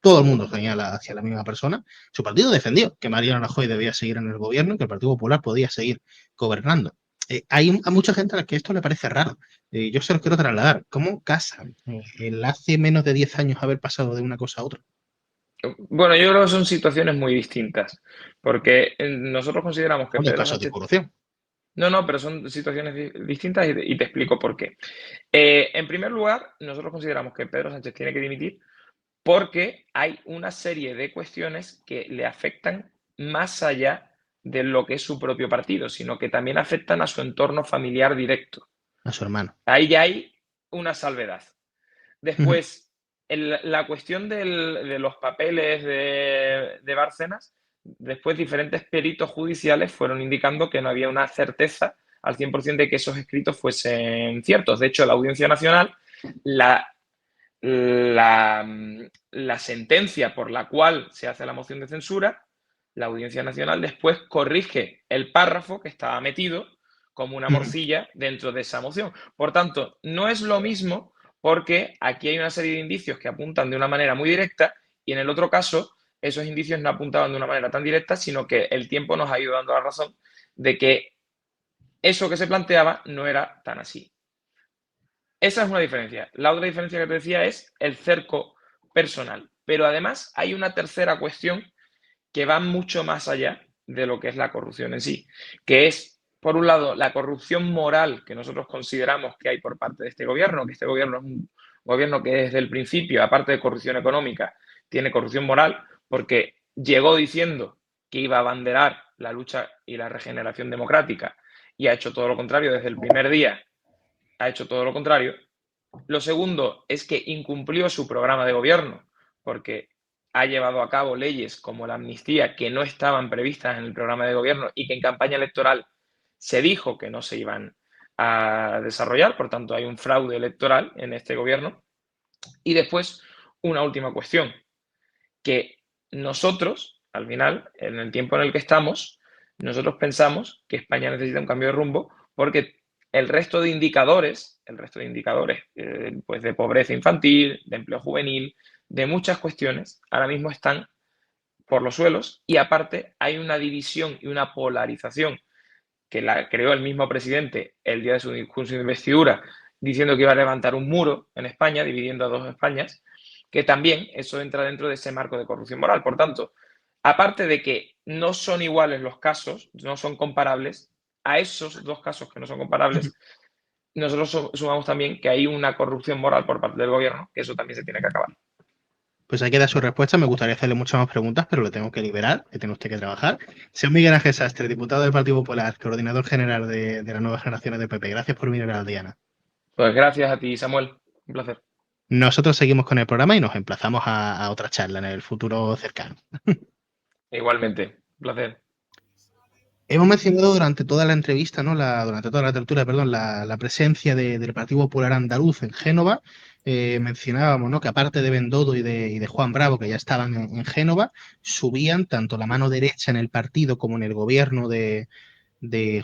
[SPEAKER 7] todo el mundo señala hacia la misma persona, su partido defendió que Mariano Rajoy debía seguir en el gobierno y que el Partido Popular podía seguir gobernando. Hay a mucha gente a la que esto le parece raro. Yo se los quiero trasladar. ¿Cómo casan el hace menos de 10 años haber pasado de una cosa a otra?
[SPEAKER 4] Bueno, yo creo que son situaciones muy distintas, porque nosotros consideramos que
[SPEAKER 7] ¿Cuántos
[SPEAKER 4] Pedro
[SPEAKER 7] casos de
[SPEAKER 4] Sánchez...
[SPEAKER 7] corrupción?
[SPEAKER 4] No, pero son situaciones distintas y te explico por qué. En primer lugar, nosotros consideramos que Pedro Sánchez tiene que dimitir porque hay una serie de cuestiones que le afectan más allá de lo que es su propio partido, sino que también afectan a su entorno familiar directo.
[SPEAKER 7] A su hermano.
[SPEAKER 4] Ahí ya hay una salvedad. Después, la cuestión de los papeles de Bárcenas, después diferentes peritos judiciales fueron indicando que no había una certeza al 100% de que esos escritos fuesen ciertos. De hecho, la Audiencia Nacional, la sentencia por la cual se hace la moción de censura, la Audiencia Nacional después corrige el párrafo que estaba metido como una morcilla dentro de esa moción. Por tanto, no es lo mismo porque aquí hay una serie de indicios que apuntan de una manera muy directa y en el otro caso esos indicios no apuntaban de una manera tan directa, sino que el tiempo nos ha ido dando la razón de que eso que se planteaba no era tan así. Esa es una diferencia. La otra diferencia que te decía es el cerco personal. Pero además hay una tercera cuestión que va mucho más allá de lo que es la corrupción en sí, que es, por un lado, la corrupción moral que nosotros consideramos que hay por parte de este gobierno, que este gobierno es un gobierno que desde el principio, aparte de corrupción económica, tiene corrupción moral, porque llegó diciendo que iba a abanderar la lucha y la regeneración democrática y ha hecho todo lo contrario desde el primer día. Ha hecho todo lo contrario. Lo segundo es que incumplió su programa de gobierno porque ha llevado a cabo leyes como la amnistía que no estaban previstas en el programa de gobierno y que en campaña electoral se dijo que no se iban a desarrollar. Por tanto, hay un fraude electoral en este gobierno. Y después, una última cuestión, que nosotros, al final, en el tiempo en el que estamos, nosotros pensamos que España necesita un cambio de rumbo porque el resto de indicadores, pues de pobreza infantil, de empleo juvenil, de muchas cuestiones, ahora mismo están por los suelos y aparte hay una división y una polarización que la creó el mismo presidente el día de su discurso de investidura, diciendo que iba a levantar un muro en España, dividiendo a dos Españas, que también eso entra dentro de ese marco de corrupción moral. Por tanto, aparte de que no son iguales los casos, no son comparables, a esos dos casos que no son comparables, nosotros sumamos también que hay una corrupción moral por parte del gobierno, que eso también se tiene que acabar.
[SPEAKER 7] Pues ahí queda su respuesta. Me gustaría hacerle muchas más preguntas, pero lo tengo que liberar, que tiene usted que trabajar. Señor Miguel Ángel Sastre, diputado del Partido Popular, coordinador general de las nuevas generaciones del PP. Gracias por venir a la Diana.
[SPEAKER 4] Pues gracias a ti, Samuel. Un placer.
[SPEAKER 7] Nosotros seguimos con el programa y nos emplazamos a otra charla en el futuro cercano.
[SPEAKER 4] Igualmente. Un placer.
[SPEAKER 7] Hemos mencionado durante toda la entrevista, ¿no? Durante toda la tertulia, perdón, la presencia del Partido Popular Andaluz en Génova. Mencionábamos, ¿no?, que aparte de Bendodo y de Juan Bravo, que ya estaban en Génova, subían tanto la mano derecha en el partido como en el gobierno de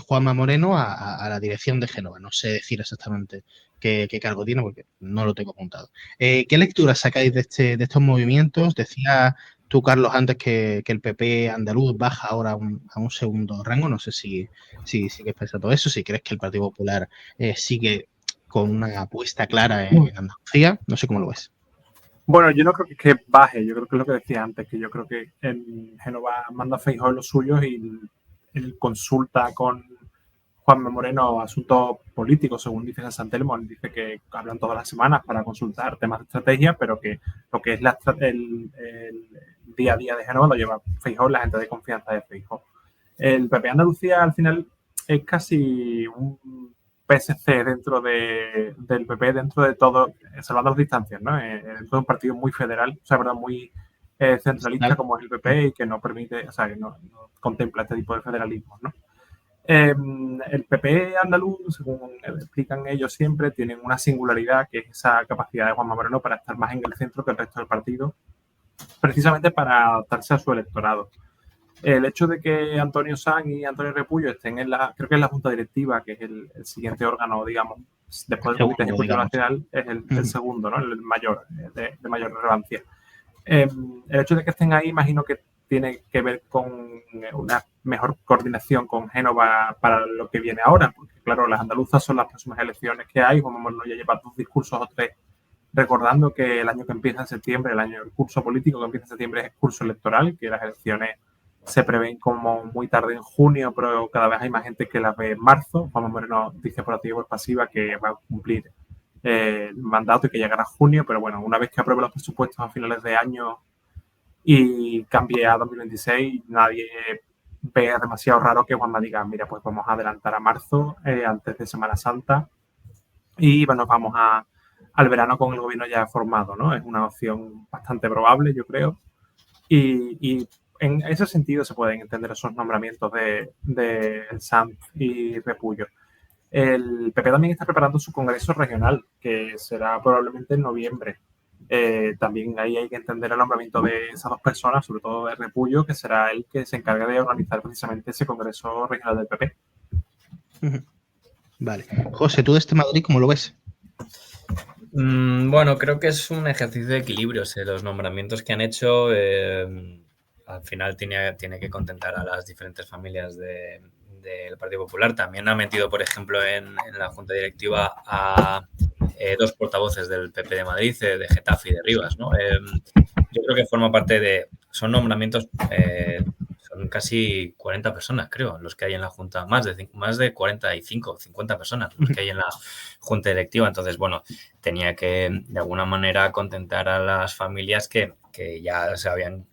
[SPEAKER 7] Juanma Moreno a la dirección de Génova. No sé decir exactamente qué cargo tiene porque no lo tengo apuntado. ¿Qué lectura sacáis de estos movimientos? Decía tú, Carlos, antes que el PP andaluz baja ahora a un segundo rango. No sé si sigues pensando eso, si crees que el Partido Popular sigue con una apuesta clara en Andalucía. No sé cómo lo ves.
[SPEAKER 3] Bueno, yo no creo que baje. Yo creo que es lo que decía antes, que yo creo que en Génova manda Feijóo los suyos y él consulta con Juanma Moreno asuntos políticos, según dice en San Telmo. Él dice que hablan todas las semanas para consultar temas de estrategia, pero que lo que es el día a día de Génova lo lleva Feijóo, la gente de confianza de Feijóo. El PP Andalucía al final es casi un PSC dentro del PP, dentro de todo, salvando las distancias, ¿no? Dentro de un partido muy federal, o sea, verdad, muy centralista como es el PP y que no permite, o sea, que no contempla este tipo de federalismo, ¿no? El PP andaluz, según explican ellos siempre, tienen una singularidad que es esa capacidad de Juanma Moreno para estar más en el centro que el resto del partido, precisamente para adaptarse a su electorado. El hecho de que Antonio Sanz y Antonio Repullo estén creo que es la junta directiva, que es el siguiente órgano, digamos, después del Comité Ejecutivo Nacional, es el segundo, ¿no? El mayor, de mayor relevancia. El hecho de que estén ahí, imagino que tiene que ver con una mejor coordinación con Génova para lo que viene ahora, porque claro, las andaluzas son las próximas elecciones que hay. Juan Manuel ya lleva 2 discursos o 3 recordando que el año que empieza en septiembre, el curso político que empieza en septiembre es el curso electoral, que las elecciones se prevén como muy tarde en junio, pero cada vez hay más gente que las ve en marzo. Juan Moreno dice por activa y por pasiva que va a cumplir el mandato y que llegará a junio, pero bueno, una vez que apruebe los presupuestos a finales de año y cambie a 2026, nadie ve demasiado raro que Juanma diga, mira, pues vamos a adelantar a marzo, antes de Semana Santa, y bueno, vamos al verano con el gobierno ya formado, ¿no? Es una opción bastante probable, yo creo, y en ese sentido se pueden entender esos nombramientos de Sanz y Repullo. El PP también está preparando su congreso regional, que será probablemente en noviembre. También ahí hay que entender el nombramiento de esas 2 personas, sobre todo de Repullo, que será el que se encargue de organizar precisamente ese congreso regional del PP.
[SPEAKER 7] Vale. José, ¿tú de este Madrid cómo lo ves?
[SPEAKER 1] Bueno, creo que es un ejercicio de equilibrios. Los nombramientos que han hecho, al final tiene que contentar a las diferentes familias del Partido Popular. También ha metido, por ejemplo, en la Junta Directiva a 2 portavoces del PP de Madrid, de Getafe y de Rivas, ¿no? Yo creo que forma parte son nombramientos, son casi 40 personas, creo, los que hay en la Junta, más de 45, 50 personas los que hay en la Junta Directiva. Entonces, bueno, tenía que, de alguna manera, contentar a las familias que ya se habían,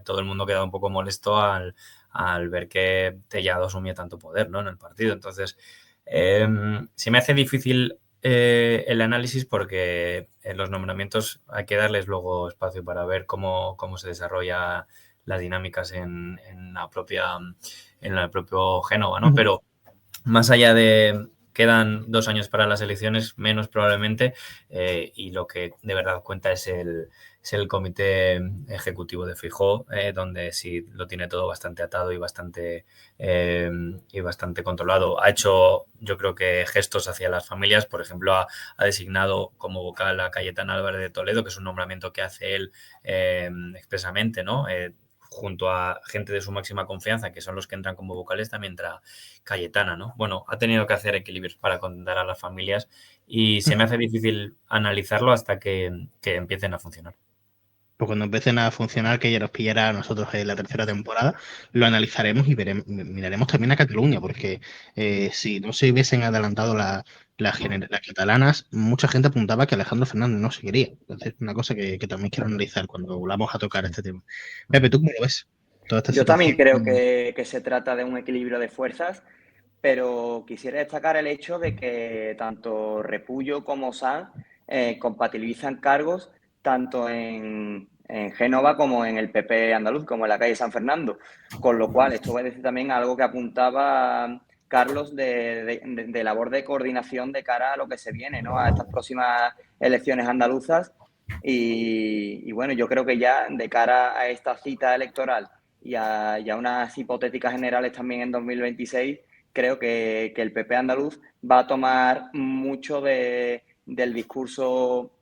[SPEAKER 1] todo el mundo quedado un poco molesto al ver que Tellado asumía tanto poder, ¿no?, en el partido. Entonces, se me hace difícil el análisis porque en los nombramientos hay que darles luego espacio para ver cómo se desarrolla las dinámicas en el propio Génova, ¿no? Pero más allá de quedan 2 años para las elecciones, menos probablemente, y lo que de verdad cuenta es el comité ejecutivo de Feijóo, donde sí lo tiene todo bastante atado y bastante controlado. Ha hecho, yo creo que, gestos hacia las familias. Por ejemplo, ha designado como vocal a Cayetana Álvarez de Toledo, que es un nombramiento que hace él expresamente, ¿no? Junto a gente de su máxima confianza, que son los que entran como vocales, también entra Cayetana, ¿no? Bueno, ha tenido que hacer equilibrios para contentar a las familias y se me hace difícil analizarlo hasta que empiecen a funcionar.
[SPEAKER 7] Pues cuando empiecen a funcionar, que ya nos pillará a nosotros en la 3ª temporada, lo analizaremos y miraremos también a Cataluña, porque si no se hubiesen adelantado las catalanas, mucha gente apuntaba que Alejandro Fernández no seguiría. Entonces, una cosa que también quiero analizar cuando volvamos a tocar este tema. Pepe, ¿tú cómo lo ves?
[SPEAKER 2] Yo también creo que se trata de un equilibrio de fuerzas, pero quisiera destacar el hecho de que tanto Repullo como Sanz compatibilizan cargos tanto en Génova como en el PP andaluz, como en la calle San Fernando. Con lo cual, esto obedece también a algo que apuntaba Carlos de labor de coordinación de cara a lo que se viene, ¿no?, a estas próximas elecciones andaluzas. Y bueno, yo creo que ya de cara a esta cita electoral y a unas hipotéticas generales también en 2026, creo que el PP andaluz va a tomar mucho del discurso.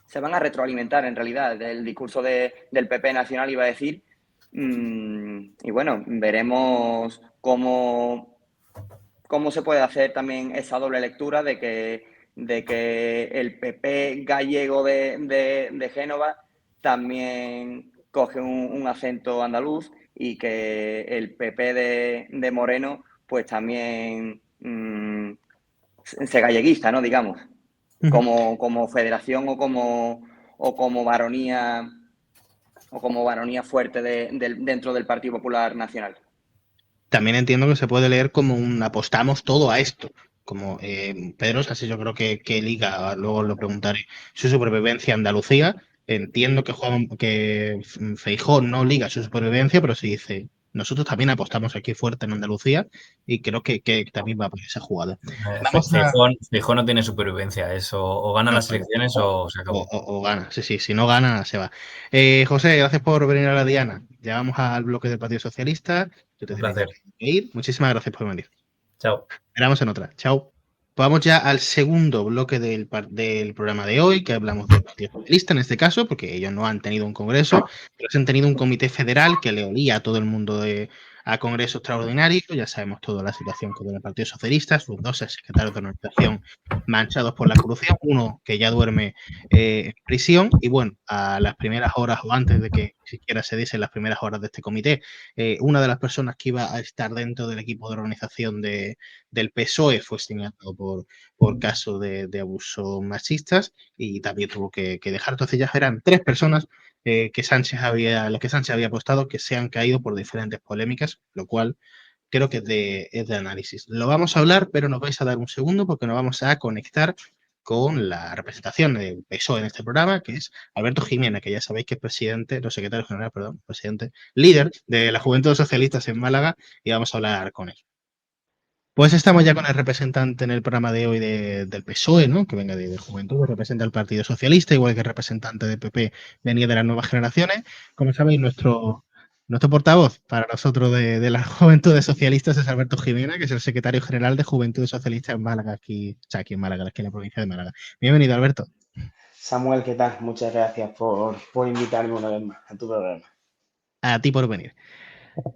[SPEAKER 2] Se van a retroalimentar, en realidad, del discurso del PP nacional, iba a decir. Y bueno, veremos cómo se puede hacer también esa doble lectura de que el PP gallego de Génova también coge un acento andaluz y que el PP de Moreno pues también se galleguista, ¿no?, digamos. Como federación o como baronía fuerte dentro del Partido Popular Nacional.
[SPEAKER 7] También entiendo que se puede leer como apostamos todo a esto. Como Pedro, así yo creo que liga, luego lo preguntaré, su supervivencia a Andalucía. Entiendo que Feijóo no liga su supervivencia, pero sí dice, nosotros también apostamos aquí fuerte en Andalucía y creo que también va por esa jugada.
[SPEAKER 1] Feijóo no tiene supervivencia, eso o gana las elecciones o se acabó.
[SPEAKER 7] O gana, sí, si no gana se va. José, gracias por venir a la Diana. Ya vamos al bloque del Partido Socialista. Yo te tengo que ir. Muchísimas gracias por venir.
[SPEAKER 1] Chao.
[SPEAKER 7] Esperamos en otra. Chao. Vamos ya al segundo bloque del programa de hoy, que hablamos del Partido Socialista en este caso, porque ellos no han tenido un congreso, pero sí han tenido un comité federal que le olía a todo el mundo a congreso extraordinario. Ya sabemos toda la situación que tiene el Partido Socialista, sus dos secretarios de organización manchados por la corrupción, uno que ya duerme en prisión, y bueno, a las primeras horas o antes de que siquiera se diesen las primeras horas de este comité, una de las personas que iba a estar dentro del equipo de organización del PSOE fue señalado por caso de abusos machistas y también tuvo que dejar. Entonces ya eran 3 personas las que Sánchez había apostado que se han caído por diferentes polémicas, lo cual creo que es de análisis. Lo vamos a hablar, pero nos vais a dar un segundo porque nos vamos a conectar con la representación del PSOE en este programa, que es Alberto Jimena, que ya sabéis que es secretario general, presidente, líder de la Juventud Socialistas en Málaga, y vamos a hablar con él. Pues estamos ya con el representante en el programa de hoy del PSOE, ¿no? Que venga de Juventud, que representa al Partido Socialista, igual que el representante de PP venía de las nuevas generaciones. Como sabéis, nuestro portavoz para nosotros de las Juventudes Socialistas es Alberto Jimena, que es el secretario general de Juventudes Socialistas en Málaga, aquí en Málaga, aquí en la provincia de Málaga. Bienvenido, Alberto.
[SPEAKER 5] Samuel, ¿qué tal? Muchas gracias por invitarme una vez más a tu programa.
[SPEAKER 7] A ti por venir.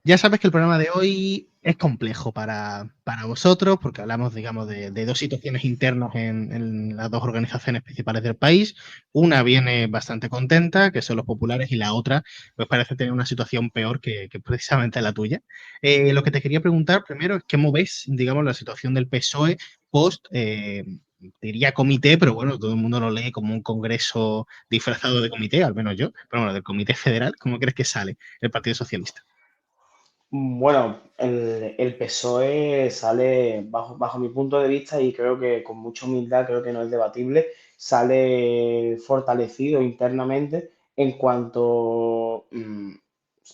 [SPEAKER 7] Ya sabes que el programa de hoy es complejo para vosotros porque hablamos, digamos, de 2 situaciones internas en las 2 organizaciones principales del país. Una viene bastante contenta, que son los populares, y la otra pues parece tener una situación peor que precisamente la tuya. Lo que te quería preguntar primero es cómo ves, digamos, la situación del PSOE post, diría comité, pero bueno, todo el mundo lo lee como un congreso disfrazado de comité, al menos yo, pero bueno, del comité federal. ¿Cómo crees que sale el Partido Socialista?
[SPEAKER 5] Bueno, el PSOE sale, bajo mi punto de vista, y creo que con mucha humildad, creo que no es debatible, sale fortalecido internamente en cuanto,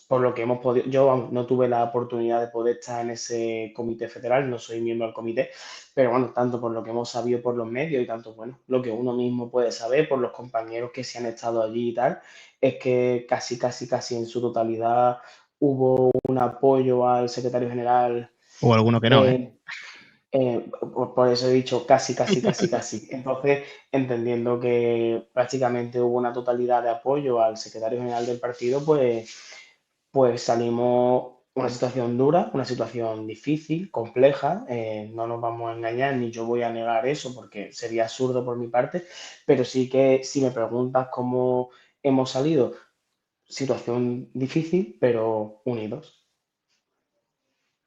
[SPEAKER 5] por lo que hemos podido, yo no tuve la oportunidad de poder estar en ese comité federal, no soy miembro del comité, pero bueno, tanto por lo que hemos sabido por los medios y tanto, bueno, lo que uno mismo puede saber por los compañeros que se han estado allí y tal, es que casi en su totalidad hubo un apoyo al secretario general.
[SPEAKER 7] O alguno que no, ¿eh?
[SPEAKER 5] Por eso he dicho casi. Entonces, entendiendo que prácticamente hubo una totalidad de apoyo al secretario general del partido, pues salimos una situación dura, una situación difícil, compleja. No nos vamos a engañar, ni yo voy a negar eso porque sería absurdo por mi parte, pero sí que si me preguntas cómo hemos salido, situación difícil, pero unidos.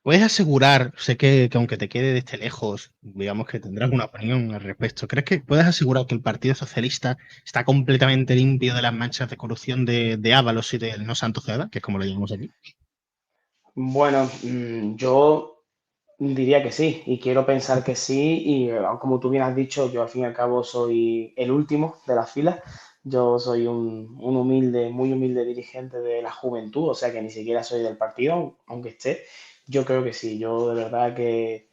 [SPEAKER 7] ¿Puedes asegurar, sé que aunque te quede desde lejos, digamos que tendrás una opinión al respecto, ¿crees que puedes asegurar que el Partido Socialista está completamente limpio de las manchas de corrupción de Ábalos y del no Santo Ceda, que es como lo llamamos aquí?
[SPEAKER 5] Bueno, yo diría que sí, y quiero pensar que sí, y como tú bien has dicho, yo al fin y al cabo soy el último de la fila. Yo soy un humilde, muy humilde dirigente de la juventud, o sea que ni siquiera soy del partido, aunque esté. Yo creo que sí, yo de verdad que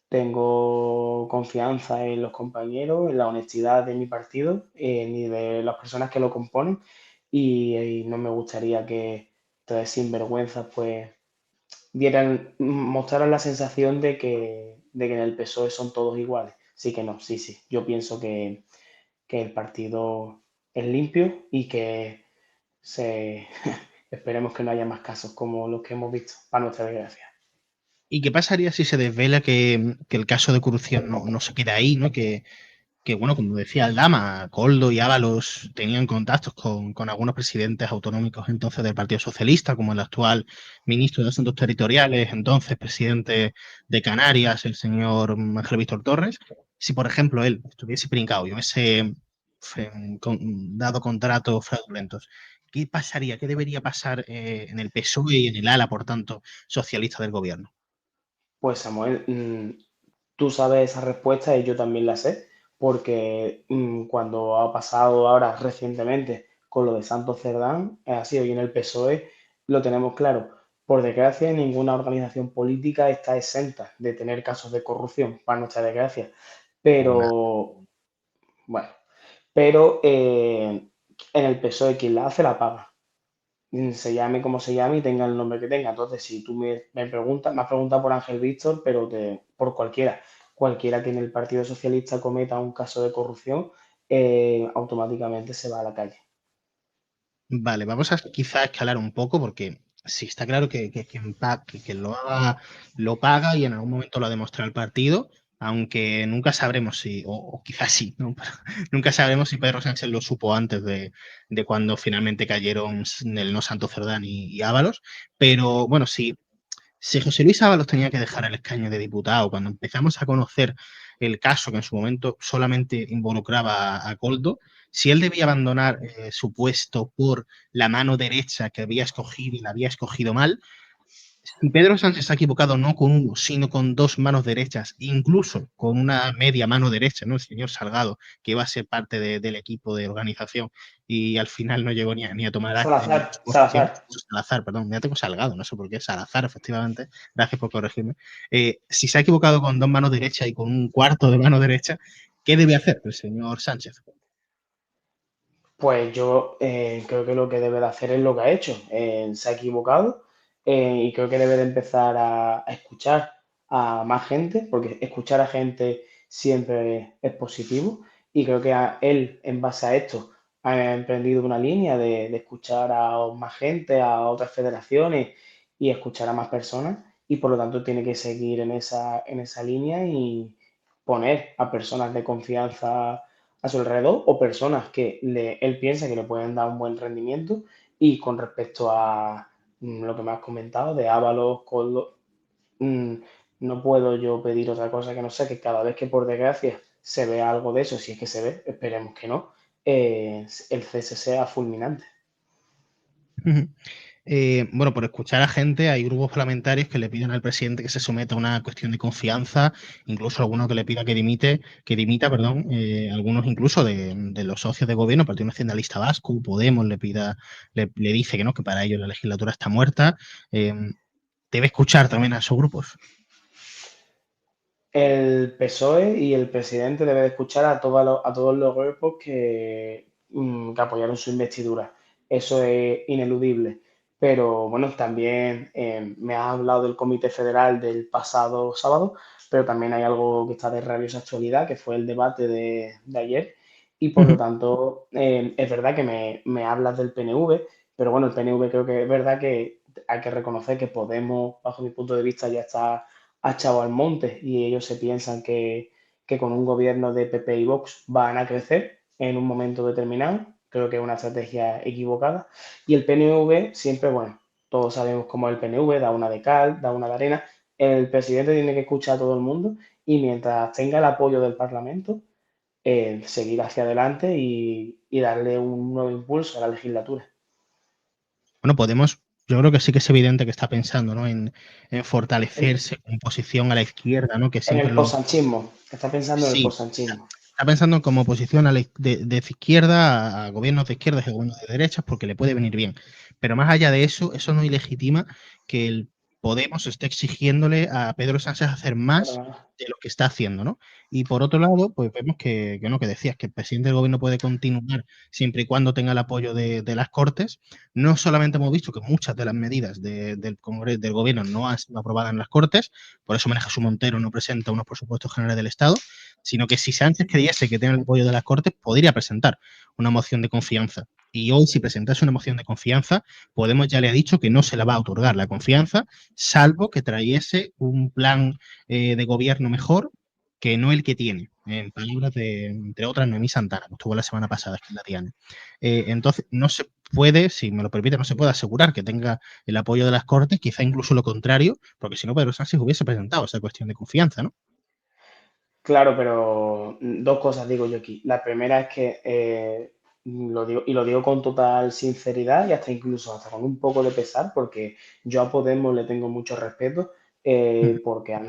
[SPEAKER 5] tengo confianza en los compañeros, en la honestidad de mi partido, ni de las personas que lo componen, y no me gustaría que estos sinvergüenzas pues mostraran la sensación de que en el PSOE son todos iguales. Sí que no, sí. Yo pienso que el partido es limpio y que esperemos que no haya más casos como los que hemos visto, para nuestra desgracia.
[SPEAKER 7] ¿Y qué pasaría si se desvela que el caso de corrupción no se queda ahí, ¿no? Que bueno, como decía Aldama, Koldo y Ábalos tenían contactos con algunos presidentes autonómicos entonces del Partido Socialista, como el actual ministro de Asuntos Territoriales, entonces presidente de Canarias, el señor Ángel Víctor Torres? Si, por ejemplo, él estuviese brincado y hubiese dado contratos fraudulentos, ¿qué pasaría? ¿Qué debería pasar en el PSOE y en el ala, por tanto, socialista del gobierno?
[SPEAKER 5] Pues Samuel, tú sabes esa respuesta y yo también la sé, porque cuando ha pasado ahora recientemente con lo de Santos Cerdán, ha sido y en el PSOE lo tenemos claro. Por desgracia, ninguna organización política está exenta de tener casos de corrupción, para nuestra desgracia. Pero, bueno, en el PSOE quien la hace la paga. Se llame como se llame y tenga el nombre que tenga. Entonces, si tú me preguntas, me has preguntado por Ángel Víctor, pero por cualquiera. cualquiera que en el Partido Socialista cometa un caso de corrupción, automáticamente se va a la calle.
[SPEAKER 7] Vale, vamos a quizá escalar un poco porque sí está claro que quien lo haga lo paga y en algún momento lo ha demostrado el partido, aunque nunca sabremos si, o quizás sí, ¿no? Nunca sabremos si Pedro Sánchez lo supo antes de cuando finalmente cayeron el no Santo Cerdán y Ábalos, pero bueno, si José Luis Ábalos tenía que dejar el escaño de diputado, cuando empezamos a conocer el caso que en su momento solamente involucraba a Koldo, si él debía abandonar su puesto por la mano derecha que había escogido y la había escogido mal, si Pedro Sánchez se ha equivocado no con uno, sino con dos manos derechas, incluso con una media mano derecha, ¿no? El señor Salgado, que iba a ser parte del equipo de organización y al final no llegó ni a tomar acta ni a su posición. Salazar, perdón, ya tengo Salgado, no sé por qué, Salazar, efectivamente, gracias por corregirme. Si se ha equivocado con dos manos derechas y con un cuarto de mano derecha, ¿qué debe hacer el señor Sánchez?
[SPEAKER 5] Pues yo creo que lo que debe de hacer es lo que ha hecho. Se ha equivocado y creo que debe de empezar a escuchar a más gente, porque escuchar a gente siempre es positivo. Y creo que él, en base a esto, ha emprendido una línea de escuchar a más gente, a otras federaciones y escuchar a más personas. Y por lo tanto tiene que seguir en esa línea y poner a personas de confianza a su alrededor o personas que él piensa que le pueden dar un buen rendimiento. Y con respecto a lo que me has comentado de Ábalos, Koldo, mm, no puedo yo pedir otra cosa que no sea que cada vez que por desgracia se vea algo de eso, si es que se ve, esperemos que no, el cese sea fulminante.
[SPEAKER 7] Bueno, por escuchar a gente, hay grupos parlamentarios que le piden al presidente que se someta a una cuestión de confianza, incluso algunos que le pida que dimita, perdón, algunos incluso de los socios de gobierno, Partido Nacionalista Vasco, Podemos, le dice que no, que para ellos la legislatura está muerta. Debe escuchar también a esos grupos.
[SPEAKER 5] El PSOE y el presidente deben de escuchar a todos los grupos que apoyaron su investidura. Eso es ineludible. Pero bueno, también me has hablado del Comité Federal del pasado sábado, pero también hay algo que está de rabiosa actualidad, que fue el debate de ayer. Y por lo tanto, es verdad que me hablas del PNV, pero bueno, el PNV creo que es verdad que hay que reconocer que Podemos, bajo mi punto de vista, ya está ha echado al monte y ellos se piensan que con un gobierno de PP y Vox van a crecer en un momento determinado. Creo que es una estrategia equivocada. Y el PNV siempre, bueno, todos sabemos cómo es el PNV, da una de cal, da una de arena. El presidente tiene que escuchar a todo el mundo y mientras tenga el apoyo del Parlamento, seguir hacia adelante y darle un nuevo impulso a la legislatura.
[SPEAKER 7] Bueno, Podemos, yo creo que sí que es evidente que está pensando, ¿no? en fortalecerse con posición a la izquierda, ¿no? Que
[SPEAKER 5] En
[SPEAKER 7] siempre
[SPEAKER 5] el posanchismo, está pensando en el
[SPEAKER 7] Sí,
[SPEAKER 5] posanchismo.
[SPEAKER 7] está pensando como oposición de izquierda a gobiernos de izquierdas y a gobiernos de derechas porque le puede venir bien. Pero más allá de eso, eso no ilegitima que el Podemos esté exigiéndole a Pedro Sánchez hacer más de lo que está haciendo, ¿no? Y por otro lado, pues vemos que decías, que el presidente del gobierno puede continuar siempre y cuando tenga el apoyo de las Cortes. No solamente hemos visto que muchas de las medidas del Congreso, del gobierno no han sido aprobadas en las Cortes, por eso María Jesús Montero no presenta unos presupuestos generales del Estado, sino que si Sánchez creyese que tiene el apoyo de las Cortes, podría presentar una moción de confianza. Y hoy, si presentase una moción de confianza, Podemos ya le ha dicho que no se la va a otorgar la confianza, salvo que trayese un plan de gobierno mejor que no el que tiene, en palabras de, entre otras, Noemí Santana, que estuvo la semana pasada, que es la Diana. Entonces, no se puede, si me lo permite, no se puede asegurar que tenga el apoyo de las Cortes, quizá incluso lo contrario, porque si no, Pedro Sánchez hubiese presentado esa cuestión de confianza, ¿no?
[SPEAKER 5] Claro, pero dos cosas digo yo aquí. La primera es que lo digo con total sinceridad y hasta incluso hasta con un poco de pesar, porque yo a Podemos le tengo mucho respeto, porque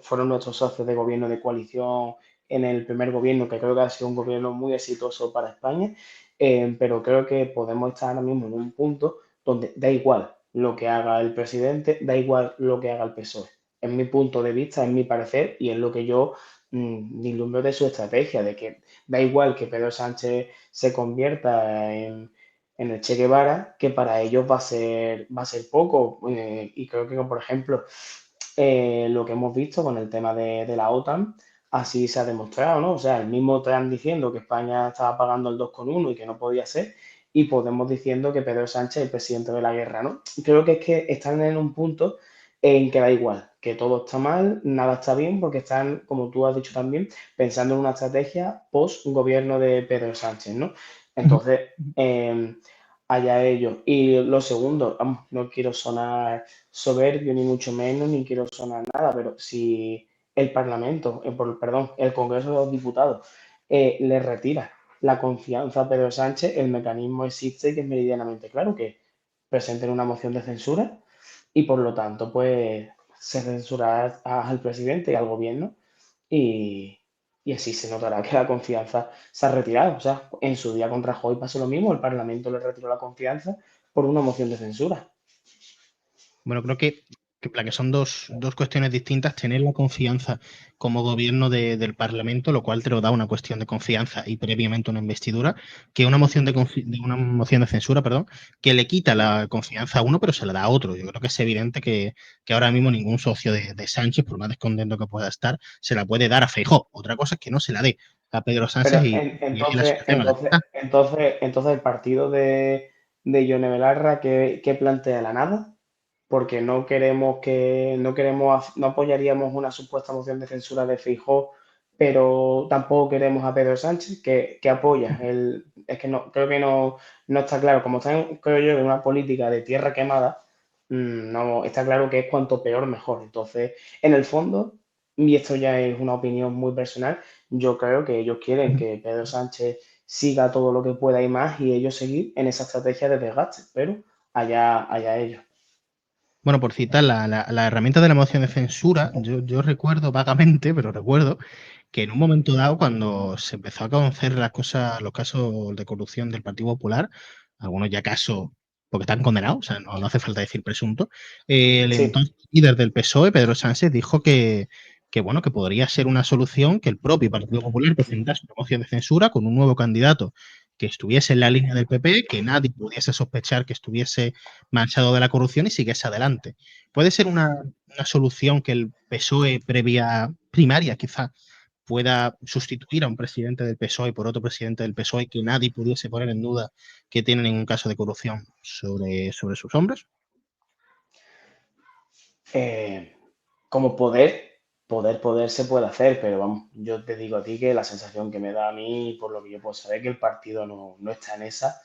[SPEAKER 5] fueron nuestros socios de gobierno de coalición en el primer gobierno, que creo que ha sido un gobierno muy exitoso para España, pero creo que Podemos estar ahora mismo en un punto donde da igual lo que haga el presidente, da igual lo que haga el PSOE. Es mi punto de vista, es mi parecer y es lo que yo vislumbro de su estrategia, de que da igual que Pedro Sánchez se convierta en el Che Guevara, que para ellos va a ser poco. Y creo que, por ejemplo, lo que hemos visto con el tema de la OTAN, así se ha demostrado, ¿no? O sea, el mismo Trump diciendo que España estaba pagando el 2,1 y que no podía ser, y Podemos diciendo que Pedro Sánchez es el presidente de la guerra, ¿no? Creo que es que están en un punto en que da igual, que todo está mal, nada está bien, porque están, como tú has dicho también, pensando en una estrategia post-gobierno de Pedro Sánchez, ¿no? Entonces, allá ellos. Y lo segundo, vamos, no quiero sonar soberbio, ni mucho menos, ni quiero sonar nada, pero si el Parlamento, perdón, el Congreso de los Diputados le retira la confianza a Pedro Sánchez, el mecanismo existe, que es meridianamente claro, que presenten una moción de censura y por lo tanto, pues se censurará al presidente y al gobierno y, y así se notará que la confianza se ha retirado. O sea, en su día con Rajoy pasó lo mismo, el Parlamento le retiró la confianza por una moción de censura.
[SPEAKER 7] Bueno, creo que son dos cuestiones distintas. Tener la confianza como gobierno del Parlamento, lo cual te lo da una cuestión de confianza y previamente una investidura, que una moción una moción de censura, perdón, que le quita la confianza a uno, pero se la da a otro. Yo creo que es evidente que ahora mismo ningún socio de Sánchez, por más descontento que pueda estar, se la puede dar a Feijóo. Otra cosa es que no se la dé a Pedro
[SPEAKER 5] Pero
[SPEAKER 7] Sánchez y ahí la situación es la que está.
[SPEAKER 5] entonces el partido de Yone Belarra, ¿qué plantea? ¿La nada? Porque no apoyaríamos una supuesta moción de censura de Feijóo, pero tampoco queremos a Pedro Sánchez, que apoya. Es que no, creo que no está claro. Como están, creo yo, en una política de tierra quemada, no está claro que es cuanto peor mejor. Entonces, en el fondo, y esto ya es una opinión muy personal, yo creo que ellos quieren que Pedro Sánchez siga todo lo que pueda y más, y ellos seguir en esa estrategia de desgaste, pero allá ellos.
[SPEAKER 7] Bueno, por citar la herramienta de la moción de censura, yo recuerdo vagamente, pero recuerdo que en un momento dado, cuando se empezó a conocer los casos de corrupción del Partido Popular, algunos ya casos porque están condenados, o sea, no hace falta decir presunto, el
[SPEAKER 5] Sí.
[SPEAKER 7] entonces líder del PSOE, Pedro Sánchez, dijo que bueno, que podría ser una solución que el propio Partido Popular presentase una moción de censura con un nuevo candidato que estuviese en la línea del PP, que nadie pudiese sospechar que estuviese manchado de la corrupción y siguiese adelante. Puede ser una solución que el PSOE primaria, quizá, pueda sustituir a un presidente del PSOE por otro presidente del PSOE, que nadie pudiese poner en duda que tiene ningún caso de corrupción sobre sus hombros.
[SPEAKER 5] Como poder se puede hacer, pero vamos, yo te digo a ti que la sensación que me da a mí, por lo que yo puedo saber, que el partido no está en esa,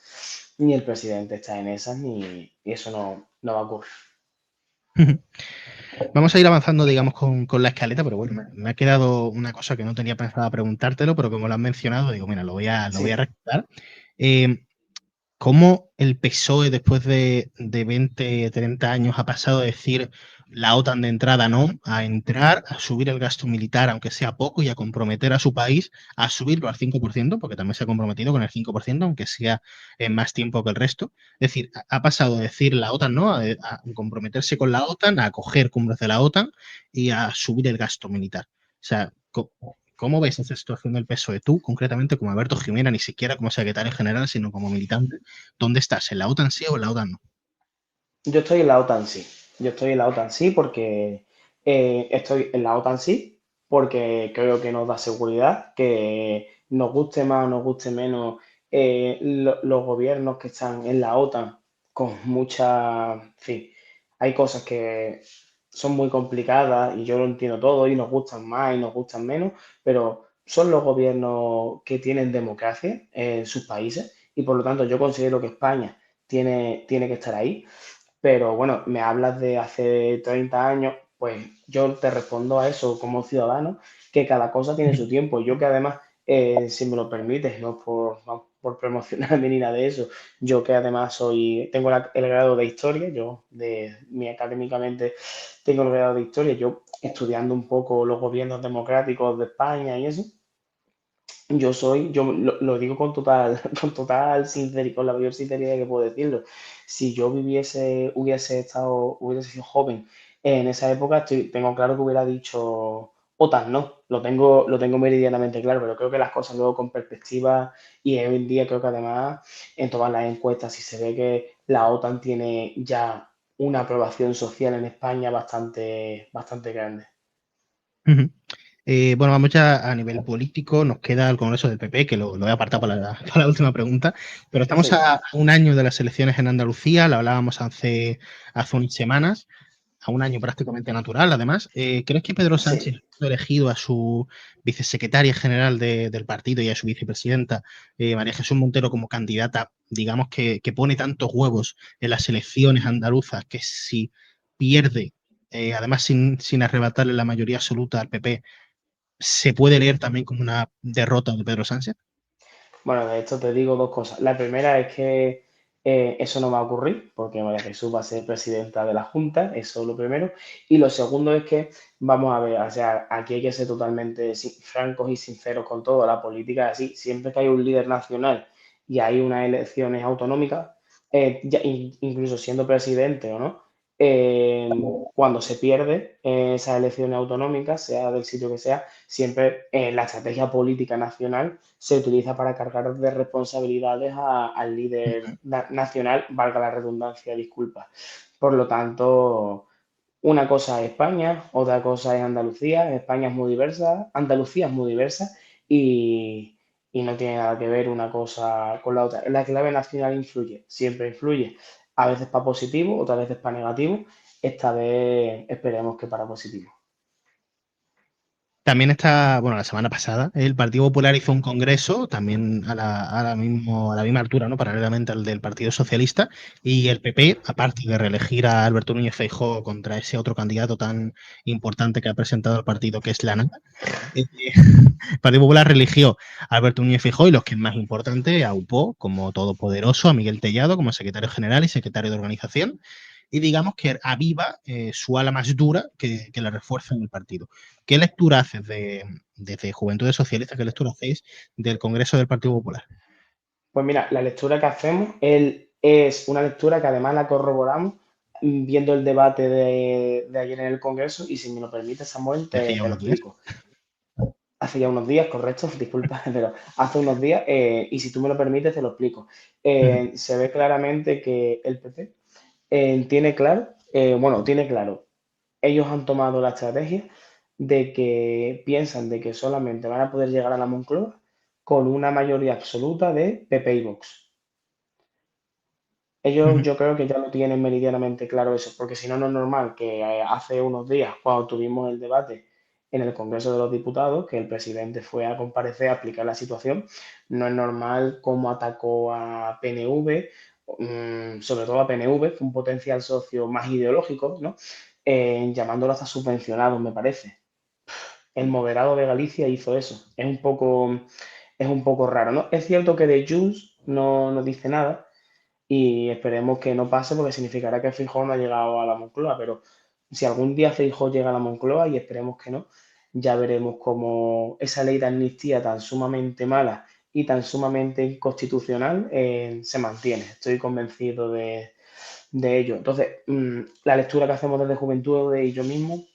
[SPEAKER 5] ni el presidente está en esa, y eso no va a ocurrir.
[SPEAKER 7] Vamos a ir avanzando, digamos, con la escaleta, pero bueno, me ha quedado una cosa que no tenía pensada preguntártelo, pero como lo has mencionado, digo, mira, lo voy a
[SPEAKER 5] Sí.
[SPEAKER 7] recordar. ¿Cómo el PSOE después de 20, 30 años ha pasado de decir la OTAN de entrada no, a entrar, a subir el gasto militar, aunque sea poco, y a comprometer a su país a subirlo al 5%, porque también se ha comprometido con el 5%, aunque sea en más tiempo que el resto? Es decir, ha pasado de decir la OTAN no, a comprometerse con la OTAN, a acoger cumbres de la OTAN y a subir el gasto militar. O sea, ¿cómo ves esa situación del PSOE? Tú, concretamente, como Alberto Jimena, ni siquiera como secretario general, sino como militante, ¿dónde estás? ¿En la OTAN sí o en la OTAN no?
[SPEAKER 5] Yo estoy en la OTAN sí. Yo estoy en la OTAN sí porque estoy en la OTAN sí porque creo que nos da seguridad, que nos guste más o nos guste menos los gobiernos que están en la OTAN con mucha, en fin, hay cosas que son muy complicadas y yo lo entiendo todo y nos gustan más y nos gustan menos, pero son los gobiernos que tienen democracia en sus países y por lo tanto yo considero que España tiene que estar ahí. Pero bueno, me hablas de hace 30 años, pues yo te respondo a eso como ciudadano, que cada cosa tiene su tiempo. Yo que además, si me lo permites, no por promocionarme ni nada de eso, yo que además tengo el grado de historia, académicamente tengo el grado de historia, yo estudiando un poco los gobiernos democráticos de España y eso, yo lo digo con total, con la mayor sinceridad que puedo decirlo. Si yo hubiese sido joven en esa época, tengo claro que hubiera dicho OTAN, no, lo tengo meridianamente claro, pero creo que las cosas luego con perspectiva y hoy en día creo que además en todas las encuestas, si se ve que la OTAN tiene ya una aprobación social en España bastante grande.
[SPEAKER 7] Ujú. Bueno, vamos ya a nivel político. Nos queda el Congreso del PP, que lo he apartado para la última pregunta. Pero estamos
[SPEAKER 5] Sí.
[SPEAKER 7] a un año de las elecciones en Andalucía, lo hablábamos hace unas semanas, a un año prácticamente natural, además. ¿Crees que Pedro Sánchez ha elegido a su vicesecretaria general del partido y a su vicepresidenta, María Jesús Montero, como candidata, digamos, que pone tantos huevos en las elecciones andaluzas que si pierde, además sin arrebatarle la mayoría absoluta al PP, se puede leer también como una derrota de Pedro Sánchez?
[SPEAKER 5] Bueno, de esto te digo dos cosas. La primera es que eso no va a ocurrir, porque María Jesús va a ser presidenta de la Junta, eso es lo primero. Y lo segundo es que, vamos a ver, o sea, aquí hay que ser totalmente francos y sinceros con todo. La política es así. Siempre que hay un líder nacional y hay unas elecciones autonómicas, incluso siendo presidente o no, cuando se pierde esas elecciones autonómicas, sea del sitio que sea, siempre la estrategia política nacional se utiliza para cargar de responsabilidades al líder nacional, valga la redundancia, disculpa. Por lo tanto, una cosa es España, otra cosa es Andalucía. España es muy diversa, Andalucía es muy diversa y no tiene nada que ver una cosa con la otra. La clave nacional influye, siempre influye. A veces para positivo, otras veces para negativo. Esta vez esperemos que para positivo.
[SPEAKER 7] También está, bueno, la semana pasada el Partido Popular hizo un congreso, también a la misma altura, ¿no? Paralelamente al del Partido Socialista, y el PP, aparte de reelegir a Alberto Núñez Feijóo contra ese otro candidato tan importante que ha presentado el partido, que es la nada, el Partido Popular reeligió a Alberto Núñez Feijóo y, los que es más importante, aupó como todopoderoso a Miguel Tellado como secretario general y secretario de organización, y digamos que aviva su ala más dura que la refuerza en el partido. ¿Qué lectura haces desde Juventudes Socialistas? ¿Qué lectura hacéis del Congreso del Partido Popular?
[SPEAKER 5] Pues mira, la lectura que hacemos es una lectura que además la corroboramos viendo el debate de ayer en el Congreso y si me lo permite, Samuel,
[SPEAKER 7] Hace ya
[SPEAKER 5] te lo
[SPEAKER 7] unos días.
[SPEAKER 5] explico. Hace ya unos días, correcto, disculpa, pero hace unos días, y si tú me lo permites, te lo explico. Se ve claramente que el PP tiene claro, ellos han tomado la estrategia de que piensan de que solamente van a poder llegar a la Moncloa con una mayoría absoluta de PP y Vox. Ellos yo creo que ya lo tienen meridianamente claro eso, porque si no, no es normal que hace unos días, cuando tuvimos el debate en el Congreso de los Diputados, que el presidente fue a comparecer a explicar la situación, no es normal cómo atacó a PNV, sobre todo a PNV, que un potencial socio más ideológico, ¿no? Llamándolo hasta subvencionado, me parece. El moderado de Galicia hizo eso. Es un poco raro, ¿no? Es cierto que de Junts no dice nada, y esperemos que no pase porque significará que Feijóo no ha llegado a la Moncloa, pero si algún día Feijóo llega a la Moncloa, y esperemos que no, ya veremos cómo esa ley de amnistía tan sumamente mala y tan sumamente inconstitucional se mantiene. Estoy convencido de ello. Entonces, la lectura que hacemos desde Juventud y yo mismo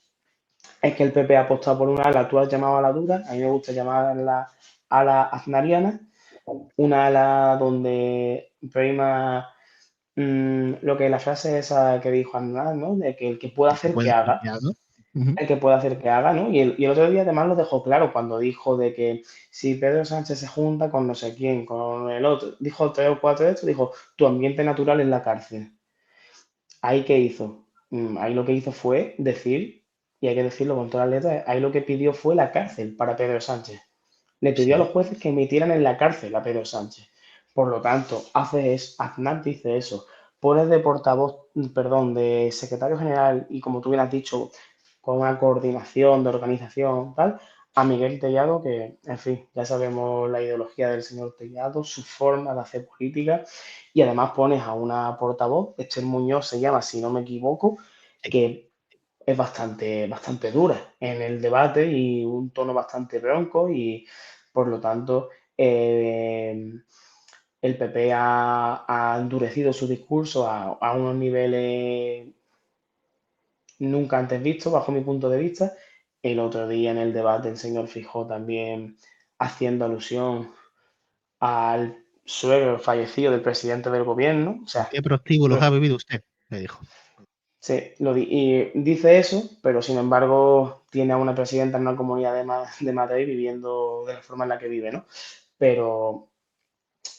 [SPEAKER 5] es que el PP ha apostado por una ala, tú has llamado a la dura, a mí me gusta llamarla ala aznariana, una ala donde prima lo que la frase esa que dijo Aznar, ¿no? De que el que pueda hacer que haga, el que pueda hacer que haga, ¿no? Y el otro día además lo dejó claro cuando dijo de que si Pedro Sánchez se junta con no sé quién, con el otro, dijo 3 o 4 de esto, dijo, tu ambiente natural es la cárcel. ¿Ahí qué hizo? Ahí lo que hizo fue decir, y hay que decirlo con todas las letras, ahí lo que pidió fue la cárcel para Pedro Sánchez. Le pidió a los jueces que emitieran en la cárcel a Pedro Sánchez. Por lo tanto, Aznar dice eso, pones de portavoz, perdón, de secretario general y, como tú bien has dicho, con una coordinación de organización, tal, a Miguel Tellado, que, en fin, ya sabemos la ideología del señor Tellado, su forma de hacer política, y además pones a una portavoz, Esther Muñoz se llama, si no me equivoco, que es bastante dura en el debate y un tono bastante bronco y, por lo tanto, el PP ha endurecido su discurso a unos niveles nunca antes vistos, bajo mi punto de vista. El otro día en el debate el señor Feijóo también haciendo alusión al suegro fallecido del presidente del gobierno. O sea,
[SPEAKER 7] ¿Qué prostíbulos ha vivido usted? Le dijo.
[SPEAKER 5] Sí, y dice eso, pero sin embargo tiene a una presidenta en una comunidad de Madrid viviendo de la forma en la que vive, ¿no? Pero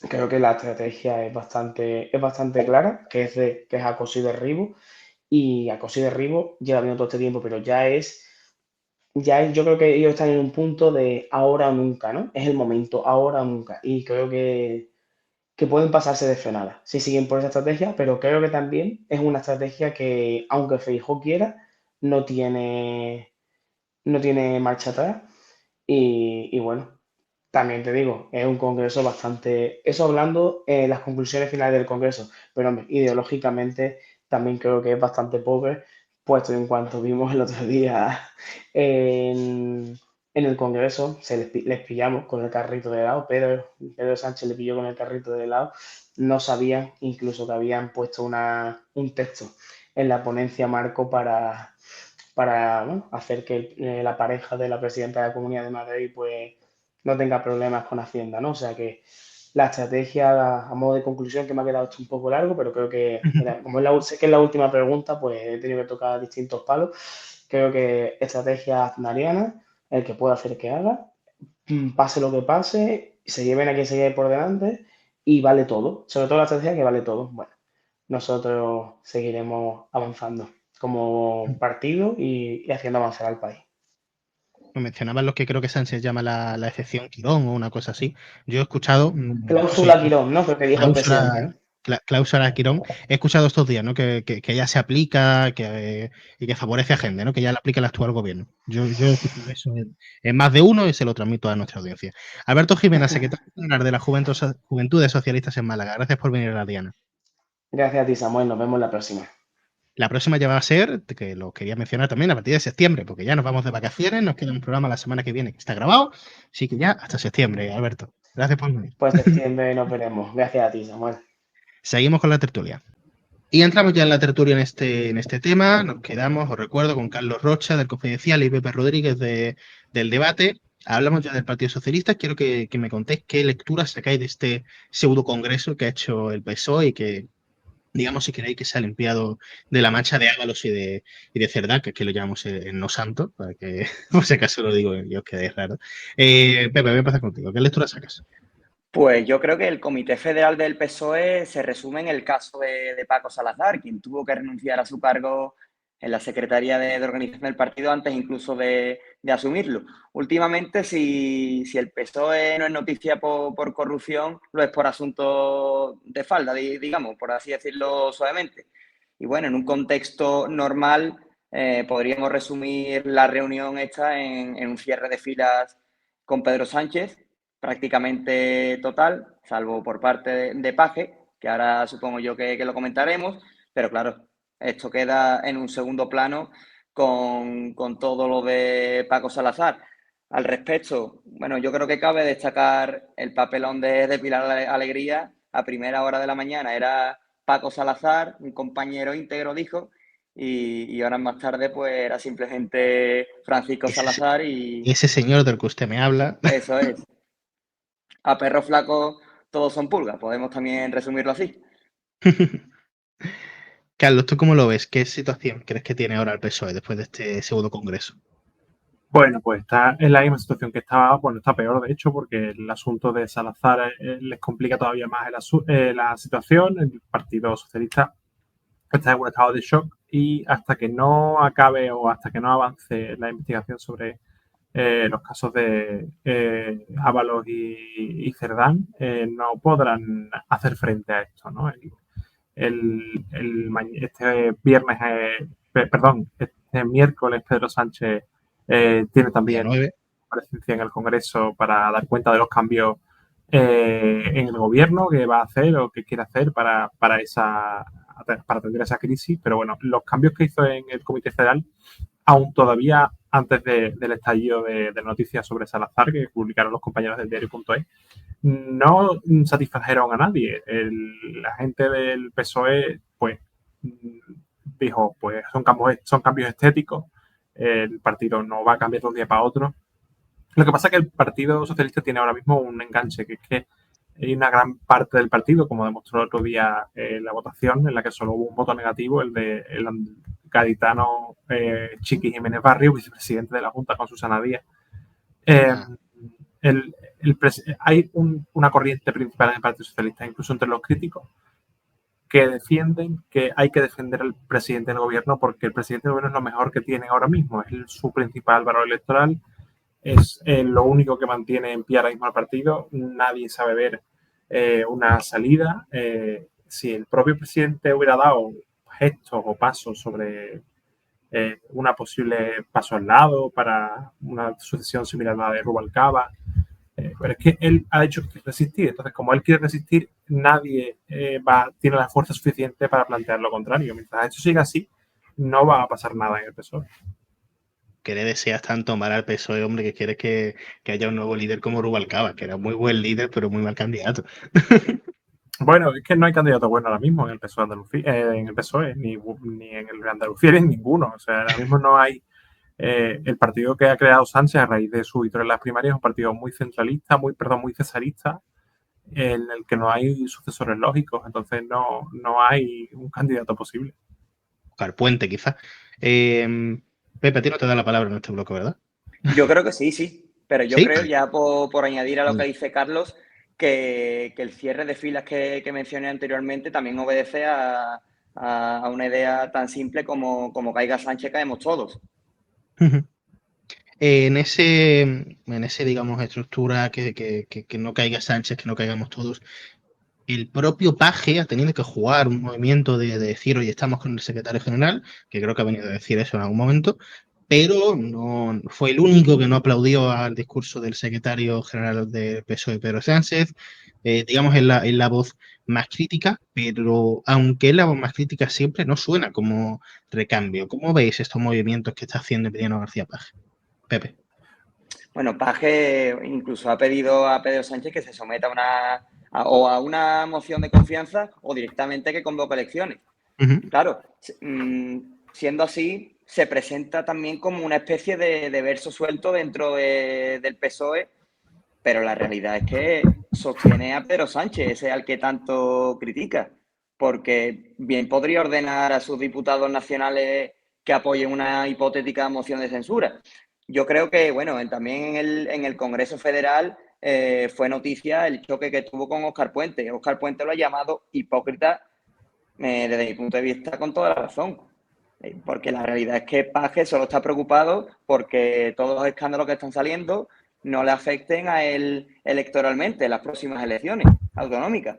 [SPEAKER 5] creo que la estrategia es bastante clara, que es acoso y derribo, y acoso y derribo lleva viendo todo este tiempo, pero yo creo que ellos están en un punto de ahora o nunca, ¿no? Es el momento, ahora o nunca, y creo que pueden pasarse de frenada si siguen por esa estrategia, pero creo que también es una estrategia que, aunque Feijóo quiera, no tiene, no tiene marcha atrás. Y bueno, también te digo, es un congreso bastante, eso hablando las conclusiones finales del congreso, pero hombre, ideológicamente también creo que es bastante pobre, puesto en cuanto vimos el otro día en, en el congreso, les pillamos con el carrito de helado, Pedro Sánchez le pilló con el carrito de helado, no sabían incluso que habían puesto un texto en la ponencia marco para bueno, hacer que la pareja de la presidenta de la Comunidad de Madrid pues no tenga problemas con Hacienda, ¿no? O sea que la estrategia, a modo de conclusión, que me ha quedado esto un poco largo, pero creo que, mira, como sé que es la última pregunta, pues he tenido que tocar distintos palos. Creo que estrategia aznariana, el que pueda hacer que haga, pase lo que pase, se lleven a quien se lleve por delante y vale todo. Sobre todo la estrategia que vale todo. Bueno, nosotros seguiremos avanzando como partido y haciendo avanzar al país.
[SPEAKER 7] Mencionaban los que creo que Sánchez llama la excepción Quirón o una cosa así. Yo he escuchado...
[SPEAKER 5] Cláusula Quirón, ¿no? Creo que dijo el presidente, ¿no?
[SPEAKER 7] Cláusula Quirón. He escuchado estos días, ¿no? Que ya se aplica y que favorece a gente, ¿no? Que ya la aplica el actual gobierno. Yo he escuchado eso en más de uno y se lo transmito a nuestra audiencia. Alberto Jiménez, secretario general de la Juventudes Socialistas en Málaga. Gracias por venir a la Diana.
[SPEAKER 5] Gracias a ti, Samuel. Nos vemos la próxima.
[SPEAKER 7] La próxima ya va a ser, que lo quería mencionar también, a partir de septiembre, porque ya nos vamos de vacaciones, nos queda un programa la semana que viene que está grabado, así que ya hasta septiembre, Alberto. Gracias por venir.
[SPEAKER 5] Pues septiembre nos veremos. Gracias a ti, Samuel.
[SPEAKER 7] Seguimos con la tertulia. Y entramos ya en la tertulia en este tema. Nos quedamos, os recuerdo, con Carlos Rocha del Confidencial y Pepe Rodríguez del Debate. Hablamos ya del Partido Socialista. Quiero que me contéis qué lecturas sacáis de este pseudo congreso que ha hecho el PSOE y que, digamos, si queréis, que se ha limpiado de la mancha de Ábalos y de Cerdá, que aquí lo llamamos el no santo, para que, por si acaso lo digo y os quedéis raro. Pepe, voy a empezar contigo. ¿Qué lectura sacas?
[SPEAKER 2] Pues yo creo que el Comité Federal del PSOE se resume en el caso de Paco Salazar, quien tuvo que renunciar a su cargo en la Secretaría de Organización del partido antes incluso de asumirlo. Últimamente, si el PSOE no es noticia por corrupción, lo es por asuntos de falda, digamos, por así decirlo suavemente. Y bueno, en un contexto normal podríamos resumir la reunión esta en un cierre de filas con Pedro Sánchez, prácticamente total, salvo por parte de Paje, que ahora supongo yo que lo comentaremos, pero claro, esto queda en un segundo plano con todo lo de Paco Salazar. Al respecto, bueno, yo creo que cabe destacar el papelón de Pilar Alegría. A primera hora de la mañana era Paco Salazar, un compañero íntegro, dijo, y horas más tarde pues era simplemente Francisco Salazar y...
[SPEAKER 7] Ese señor del que usted me habla.
[SPEAKER 2] Eso es. A perro flaco todos son pulgas, podemos también resumirlo así.
[SPEAKER 7] Carlos, ¿tú cómo lo ves? ¿Qué situación crees que tiene ahora el PSOE después de este segundo congreso?
[SPEAKER 3] Bueno, pues está en la misma situación que estaba, bueno, está peor de hecho, porque el asunto de Salazar les complica todavía más la situación. El Partido Socialista está en un estado de shock y hasta que no acabe o hasta que no avance la investigación sobre los casos de Ábalos y Cerdán, no podrán hacer frente a esto, ¿no? Este miércoles Pedro Sánchez tiene también presencia en el Congreso para dar cuenta de los cambios en el gobierno que va a hacer o que quiere hacer para atender esa crisis. Pero bueno, los cambios que hizo en el Comité Federal, aún todavía antes del estallido de noticias sobre Salazar que publicaron los compañeros del diario.es, no satisfajeron a nadie. La gente del PSOE pues dijo, pues son cambios estéticos, el partido no va a cambiar de un día para otro. Lo que pasa es que el Partido Socialista tiene ahora mismo un enganche, que es que hay una gran parte del partido, como demostró el otro día la votación, en la que solo hubo un voto negativo, el gaditano Chiqui Jiménez Barrio, vicepresidente de la Junta con Susana Díaz. Hay una corriente principal en el Partido Socialista, incluso entre los críticos, que defienden que hay que defender al presidente del gobierno porque el presidente del gobierno es lo mejor que tiene ahora mismo, es su principal valor electoral, es lo único que mantiene en pie ahora mismo al partido. Nadie sabe ver una salida. Si el propio presidente hubiera dado gestos o pasos sobre una posible paso al lado para una sucesión similar a la de Rubalcaba, pero es que él ha hecho que resistir. Entonces, como él quiere resistir, nadie tiene la fuerza suficiente para plantear lo contrario. Mientras esto siga así, no va a pasar nada en el PSOE.
[SPEAKER 7] ¿Qué le deseas tanto mal al PSOE, hombre, que quieres que haya un nuevo líder como Rubalcaba, que era muy buen líder, pero muy mal candidato?
[SPEAKER 3] Bueno, es que no hay candidato bueno ahora mismo en el PSOE, en el PSOE ni en el Andalucía, ni en ninguno. O sea, ahora mismo no hay. El partido que ha creado Sánchez a raíz de su victoria en las primarias es un partido muy centralista, muy cesarista, en el que no hay sucesores lógicos. Entonces no hay un candidato posible.
[SPEAKER 7] Buscar puente, quizás. Pepe, a ti no te da la palabra en este bloque, ¿verdad?
[SPEAKER 2] Yo creo que sí. Pero yo
[SPEAKER 7] ¿Sí?
[SPEAKER 2] creo, ya por añadir a lo que dice Carlos, que el cierre de filas que mencioné anteriormente también obedece a una idea tan simple como caiga Sánchez, caemos todos.
[SPEAKER 7] En ese, digamos, estructura que no caiga Sánchez, que no caigamos todos, el propio Paje ha tenido que jugar un movimiento de decir, oye, estamos con el secretario general, que creo que ha venido a decir eso en algún momento, pero no fue el único que no aplaudió al discurso del secretario general del PSOE, Pedro Sánchez. Digamos, es la voz más crítica, pero aunque es la voz más crítica, siempre no suena como recambio. ¿Cómo veis estos movimientos que está haciendo Emiliano García Paje? Pepe.
[SPEAKER 2] Bueno, Paje incluso ha pedido a Pedro Sánchez que se someta a una moción de confianza o directamente que convoque elecciones. Claro, siendo así, se presenta también como una especie de verso suelto dentro del PSOE, pero la realidad es que sostiene a Pedro Sánchez, ese al que tanto critica, porque bien podría ordenar a sus diputados nacionales que apoyen una hipotética moción de censura. Yo creo que, bueno, también en el Congreso Federal fue noticia el choque que tuvo con Óscar Puente. Óscar Puente lo ha llamado hipócrita, desde mi punto de vista, con toda la razón. Porque la realidad es que Paje solo está preocupado porque todos los escándalos que están saliendo no le afecten a él electoralmente en las próximas elecciones autonómicas.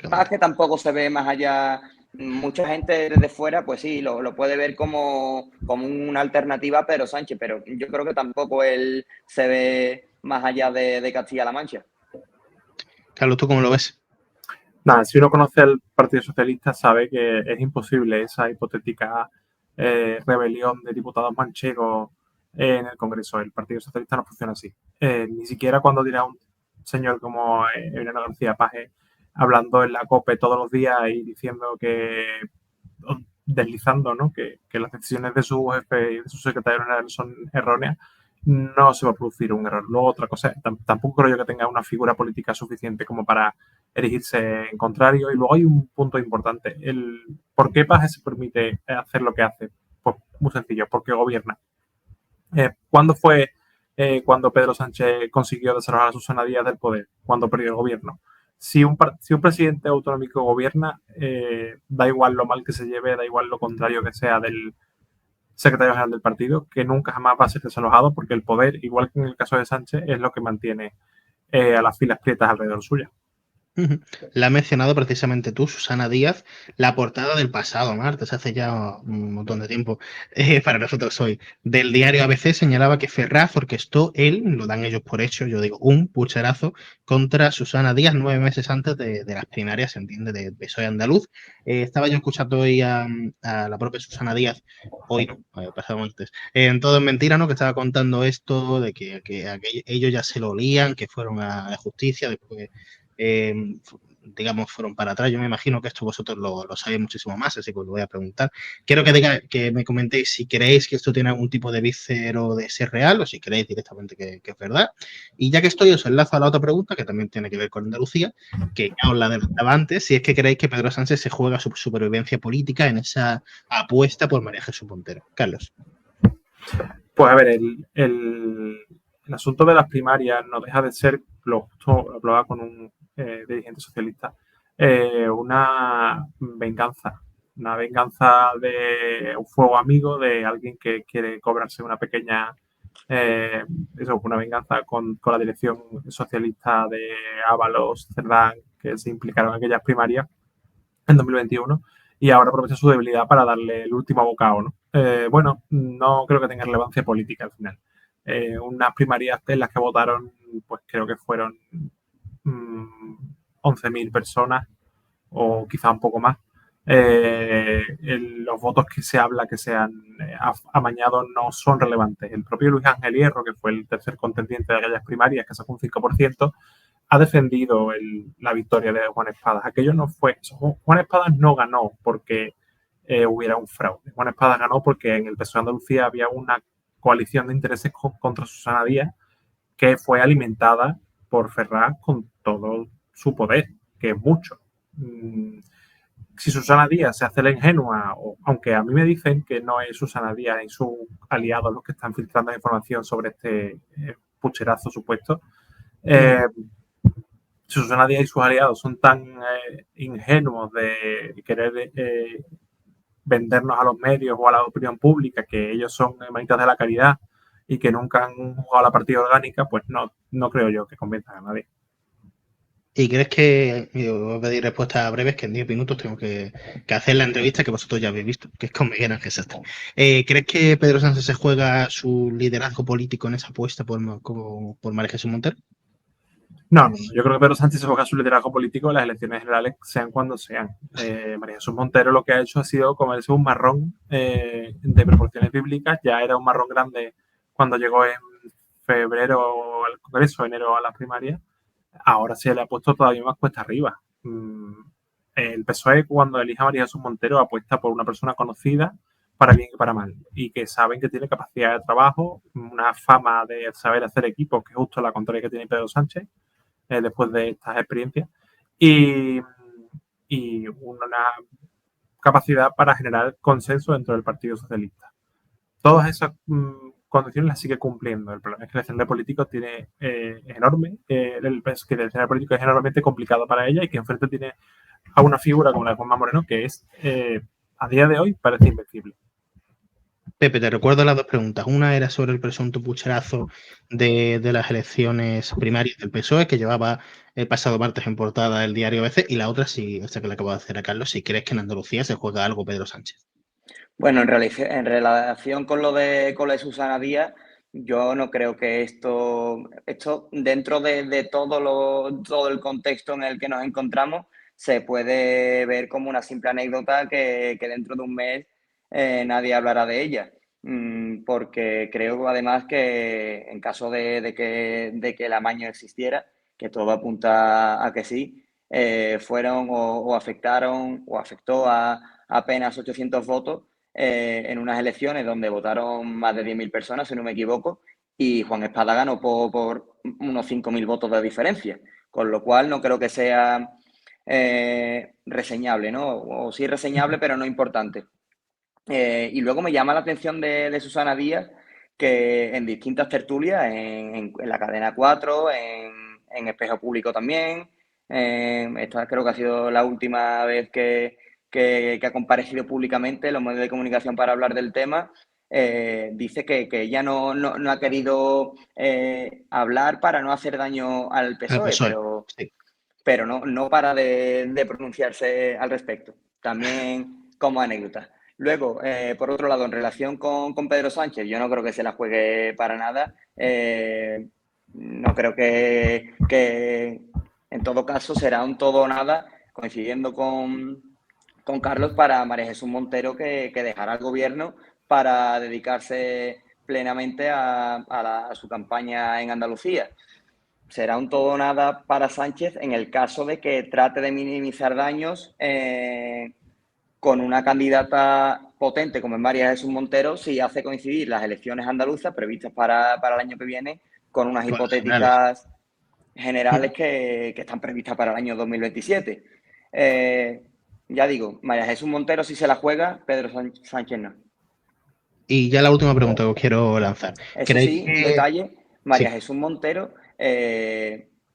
[SPEAKER 2] Paje tampoco se ve más allá. Mucha gente desde fuera, pues sí, lo puede ver como una alternativa a Pedro Sánchez, pero yo creo que tampoco él se ve más allá de Castilla-La Mancha.
[SPEAKER 7] Carlos, ¿tú cómo lo ves?
[SPEAKER 3] Nada, si uno conoce al Partido Socialista sabe que es imposible esa hipotética rebelión de diputados manchegos en el Congreso. El Partido Socialista no funciona así. Ni siquiera cuando dirá un señor como Emiliano García Paje hablando en la COPE todos los días y diciendo deslizando, ¿no? que las decisiones de su jefe y de su secretario general son erróneas, no se va a producir un error. Luego, otra cosa, tampoco creo yo que tenga una figura política suficiente como para erigirse en contrario. Y luego hay un punto importante. ¿Por qué Paje se permite hacer lo que hace? Pues muy sencillo, porque gobierna. ¿Cuándo fue cuando Pedro Sánchez consiguió desarrollar a Susana Díaz del poder? Cuando perdió el gobierno. Si un presidente autonómico gobierna, da igual lo mal que se lleve, da igual lo contrario que sea del secretario general del partido, que nunca jamás va a ser desalojado, porque el poder, igual que en el caso de Sánchez, es lo que mantiene a las filas prietas alrededor suya.
[SPEAKER 7] La has mencionado precisamente tú, Susana Díaz, la portada del pasado martes, hace ya un montón de tiempo, para nosotros hoy, del diario ABC señalaba que Ferraz orquestó lo dan ellos por hecho, yo digo, un pucherazo contra Susana Díaz 9 meses antes de las primarias, se entiende, de PSOE andaluz. Estaba yo escuchando hoy a la propia Susana Díaz, hoy no, pasado martes, en Todo es Mentira, ¿no? Que estaba contando esto de que ellos ya se lo olían, que fueron a la justicia después. digamos, fueron para atrás. Yo me imagino que esto vosotros lo sabéis muchísimo más, así que os lo voy a preguntar. Quiero que me comentéis si creéis que esto tiene algún tipo de víscero de ser real o si creéis directamente que es verdad. Y ya que estoy, os enlazo a la otra pregunta, que también tiene que ver con Andalucía, que ya os la adelantaba antes, si es que creéis que Pedro Sánchez se juega su supervivencia política en esa apuesta por María Jesús Montero. Carlos.
[SPEAKER 3] Pues a ver, el asunto de las primarias no deja de ser, lo hablaba con un dirigente socialista, una venganza de un fuego amigo, de alguien que quiere cobrarse una pequeña, una venganza con la dirección socialista de Ábalos, Cerdán, que se implicaron en aquellas primarias en 2021. Y ahora aprovecha su debilidad para darle el último bocado, ¿no? Bueno, no creo que tenga relevancia política al final. Unas primarias en las que votaron, pues creo que fueron 11.000 personas o quizá un poco más. Los votos que se habla que se han amañado no son relevantes. El propio Luis Ángel Hierro, que fue el tercer contendiente de aquellas primarias, que sacó un 5%, ha defendido la victoria de Juan Espadas. Aquello no fue... Juan Espadas no ganó porque hubiera un fraude. Juan Espadas ganó porque en el PSOE de Andalucía había una coalición de intereses contra Susana Díaz que fue alimentada por Ferraz con todo su poder, que es mucho. Si Susana Díaz se hace la ingenua, aunque a mí me dicen que no es Susana Díaz y sus aliados los que están filtrando la información sobre este pucherazo supuesto, Susana Díaz y sus aliados son tan ingenuos de querer vendernos a los medios o a la opinión pública que ellos son manitas de la caridad y que nunca han jugado la partida orgánica, pues no creo yo que convenzan a nadie.
[SPEAKER 7] ¿Y crees que, voy a pedir respuestas breves, que en 10 minutos tengo que hacer la entrevista que vosotros ya habéis visto, que es con Miguel Ángel Sastre? ¿Crees que Pedro Sánchez se juega su liderazgo político en esa apuesta por María Jesús Montero?
[SPEAKER 3] No, yo creo que Pedro Sánchez se juega su liderazgo político en las elecciones generales, sean cuando sean. María Jesús Montero lo que ha hecho ha sido comerse un marrón de proporciones bíblicas. Ya era un marrón grande cuando llegó en febrero al Congreso, enero a las primarias. Ahora se le ha puesto todavía más cuesta arriba. El PSOE, cuando elija a María Jesús Montero, apuesta por una persona conocida, para bien y para mal, y que saben que tiene capacidad de trabajo, una fama de saber hacer equipos, que es justo la contraria que tiene Pedro Sánchez después de estas experiencias, y una capacidad para generar consenso dentro del Partido Socialista. Todas esas condiciones las sigue cumpliendo. El problema es que el escenario político es enorme, el escenario político es enormemente complicado para ella y que enfrente tiene a una figura como la de Juanma Moreno que es, a día de hoy, parece invencible.
[SPEAKER 7] Pepe, te recuerdo las dos preguntas. Una era sobre el presunto pucherazo de las elecciones primarias del PSOE, que llevaba el pasado martes en portada el diario ABC, y la otra, esta que le acabo de hacer a Carlos, si crees que en Andalucía se juega algo Pedro Sánchez.
[SPEAKER 2] Bueno, en relación con lo de Susana Díaz, yo no creo que esto dentro de todo el contexto en el que nos encontramos, se puede ver como una simple anécdota que dentro de un mes nadie hablará de ella. Porque creo además que en caso de que el amaño existiera, que todo apunta a que sí, fueron o afectaron o afectó a apenas 800 votos en unas elecciones donde votaron más de 10.000 personas, si no me equivoco, y Juan Espada ganó por unos 5.000 votos de diferencia, con lo cual no creo que sea reseñable, ¿no? O sí reseñable, pero no importante. Y luego me llama la atención de Susana Díaz que en distintas tertulias, en la cadena 4, en Espejo Público también, esta creo que ha sido la última vez que ha comparecido públicamente en los medios de comunicación para hablar del tema, dice que ella no ha querido hablar para no hacer daño al PSOE, pero no para de pronunciarse al respecto, también como anécdota. Luego, por otro lado, en relación con Pedro Sánchez, yo no creo que se la juegue para nada. No creo que en todo caso será un todo o nada, coincidiendo con Carlos, para María Jesús Montero, que dejará el gobierno para dedicarse plenamente a su campaña en Andalucía. será un todo o nada para Sánchez en el caso de que trate de minimizar daños con una candidata potente como es María Jesús Montero, si hace coincidir las elecciones andaluzas previstas para el año que viene con unas hipotéticas generales que están previstas para el año 2027. Ya digo, María Jesús Montero sí se la juega, Pedro Sánchez no.
[SPEAKER 7] Y ya la última pregunta que os quiero lanzar.
[SPEAKER 2] Eso sí, un detalle, María Jesús Montero,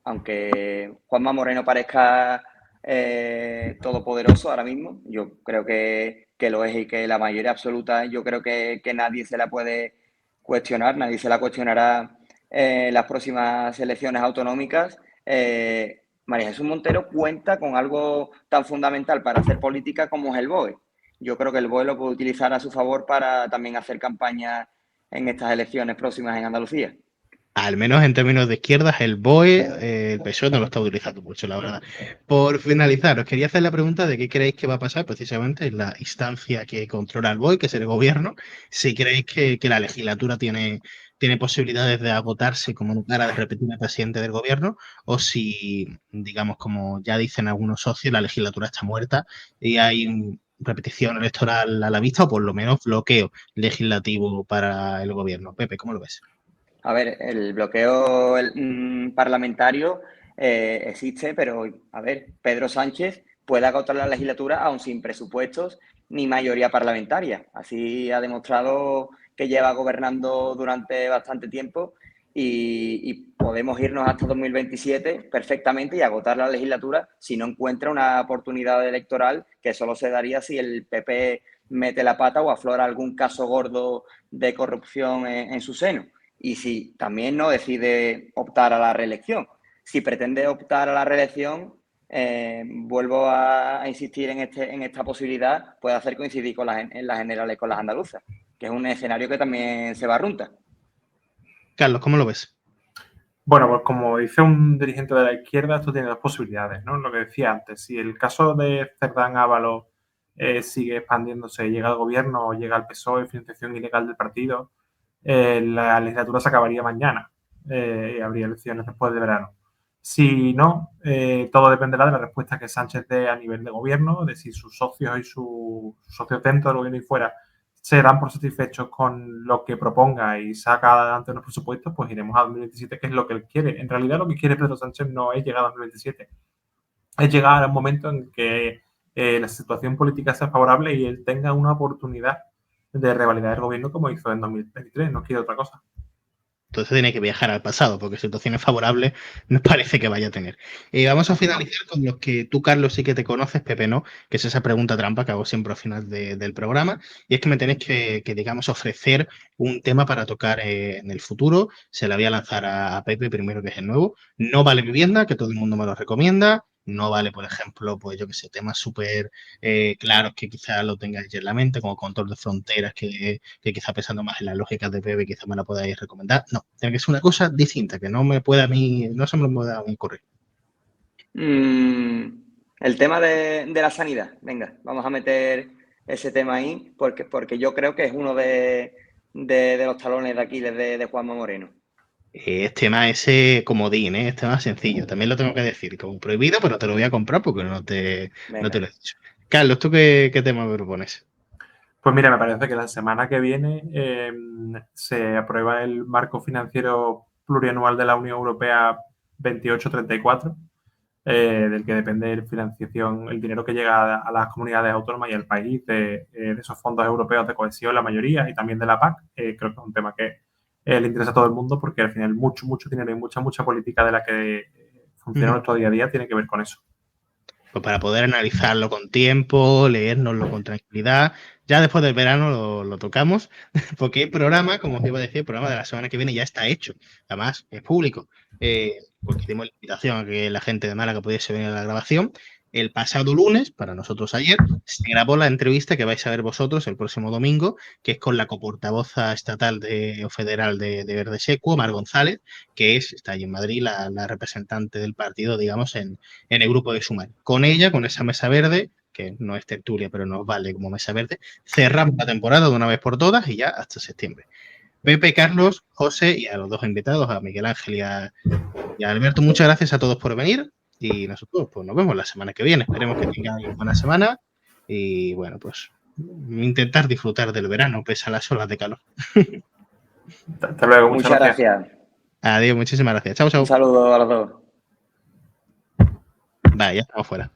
[SPEAKER 2] aunque Juanma Moreno parezca todopoderoso ahora mismo, yo creo que lo es y que la mayoría absoluta, yo creo que nadie se la puede cuestionar, nadie se la cuestionará en las próximas elecciones autonómicas. María Jesús Montero cuenta con algo tan fundamental para hacer política como es el BOE. Yo creo que el BOE lo puede utilizar a su favor para también hacer campaña en estas elecciones próximas en Andalucía.
[SPEAKER 7] Al menos en términos de izquierdas, el BOE, el PSOE no lo está utilizando mucho, la verdad. Por finalizar, os quería hacer la pregunta de qué creéis que va a pasar precisamente en la instancia que controla el BOE, que es el gobierno. Si creéis que la legislatura tiene posibilidades de agotarse como cara de repetir al presidente del gobierno, o si, digamos, como ya dicen algunos socios, la legislatura está muerta y hay repetición electoral a la vista o por lo menos bloqueo legislativo para el gobierno. Pepe, ¿cómo lo ves?
[SPEAKER 2] A ver, el bloqueo parlamentario existe, pero, a ver, Pedro Sánchez puede agotar la legislatura aún sin presupuestos ni mayoría parlamentaria. Así ha demostrado que lleva gobernando durante bastante tiempo y podemos irnos hasta 2027 perfectamente y agotar la legislatura si no encuentra una oportunidad electoral que solo se daría si el PP mete la pata o aflora algún caso gordo de corrupción en su seno. Y si también no decide optar a la reelección. Si pretende optar a la reelección, vuelvo a insistir en esta posibilidad, puede hacer coincidir en las generales con las andaluzas, que es un escenario que también se barrunta.
[SPEAKER 7] Carlos, ¿cómo lo ves?
[SPEAKER 3] Bueno, pues como dice un dirigente de la izquierda, esto tiene dos posibilidades, ¿no? Lo que decía antes, si el caso de Cerdán Ábalos sigue expandiéndose, llega al gobierno o llega al PSOE, financiación ilegal del partido, la legislatura se acabaría mañana y habría elecciones después de verano. Si no, todo dependerá de la respuesta que Sánchez dé a nivel de gobierno, de si sus socios y sus socios dentro del gobierno y fuera se dan por satisfechos con lo que proponga y saca adelante unos presupuestos, pues iremos a 2027, que es lo que él quiere. En realidad lo que quiere Pedro Sánchez no es llegar a 2027, es llegar a un momento en que la situación política sea favorable y él tenga una oportunidad de revalidar el gobierno como hizo en 2023, no quiere otra cosa.
[SPEAKER 7] Entonces tiene que viajar al pasado, porque situaciones favorables nos parece que vaya a tener. Vamos a finalizar con los que tú, Carlos, sí que te conoces, Pepe no, que es esa pregunta trampa que hago siempre al final del programa, y es que me tenéis que digamos, ofrecer un tema para tocar en el futuro. Se la voy a lanzar a Pepe primero, que es el nuevo. No vale vivienda, que todo el mundo me lo recomienda. No vale, por ejemplo, pues yo que sé, temas súper claros que quizás lo tengáis ya en la mente, como control de fronteras, que quizá pensando más en las lógicas de Pepe, quizás me la podáis recomendar. No, tiene que ser una cosa distinta, que no me pueda a mí, no se me pueda a mí ocurrir.
[SPEAKER 2] El tema de la sanidad, venga, vamos a meter ese tema ahí, porque yo creo que es uno de los talones de Aquiles de Juanma Moreno.
[SPEAKER 7] Es tema ese comodín, es tema sencillo. También lo tengo que decir, como prohibido, pero te lo voy a comprar porque no te lo he dicho. Carlos, ¿tú qué tema me propones?
[SPEAKER 3] Pues mira, me parece que la semana que viene se aprueba el marco financiero plurianual de la Unión Europea 28-34, del que depende la financiación, el dinero que llega a las comunidades autónomas y al país de esos fondos europeos de cohesión, la mayoría, y también de la PAC. Creo que es un tema que le interesa a todo el mundo porque al final mucho dinero y mucha política de la que funciona nuestro día a día tiene que ver con eso.
[SPEAKER 7] Pues para poder analizarlo con tiempo, leérnoslo con tranquilidad. Ya después del verano lo tocamos, porque el programa, como os iba a decir, el programa de la semana que viene ya está hecho. Además, es público, porque dimos la invitación a que la gente de Málaga pudiese venir a la grabación. El pasado lunes, para nosotros ayer, se grabó la entrevista que vais a ver vosotros el próximo domingo, que es con la coportavoz estatal o federal de Verde Secuo, Mar González, que está allí en Madrid, la representante del partido, digamos, en el grupo de Sumar. Con ella, con esa mesa verde, que no es tertulia, pero nos vale como mesa verde, cerramos la temporada de una vez por todas y ya hasta septiembre. Pepe, Carlos, José y a los dos invitados, a Miguel Ángel y a Alberto, muchas gracias a todos por venir y nosotros pues nos vemos la semana que viene. Esperemos que tengáis buena semana y bueno, pues intentar disfrutar del verano pese a las olas de calor.
[SPEAKER 3] Hasta luego,
[SPEAKER 2] Muchas gracias.
[SPEAKER 7] Adiós, muchísimas gracias. Chao, chao.
[SPEAKER 2] Un saludo a los dos.
[SPEAKER 7] Vale, ya estamos fuera.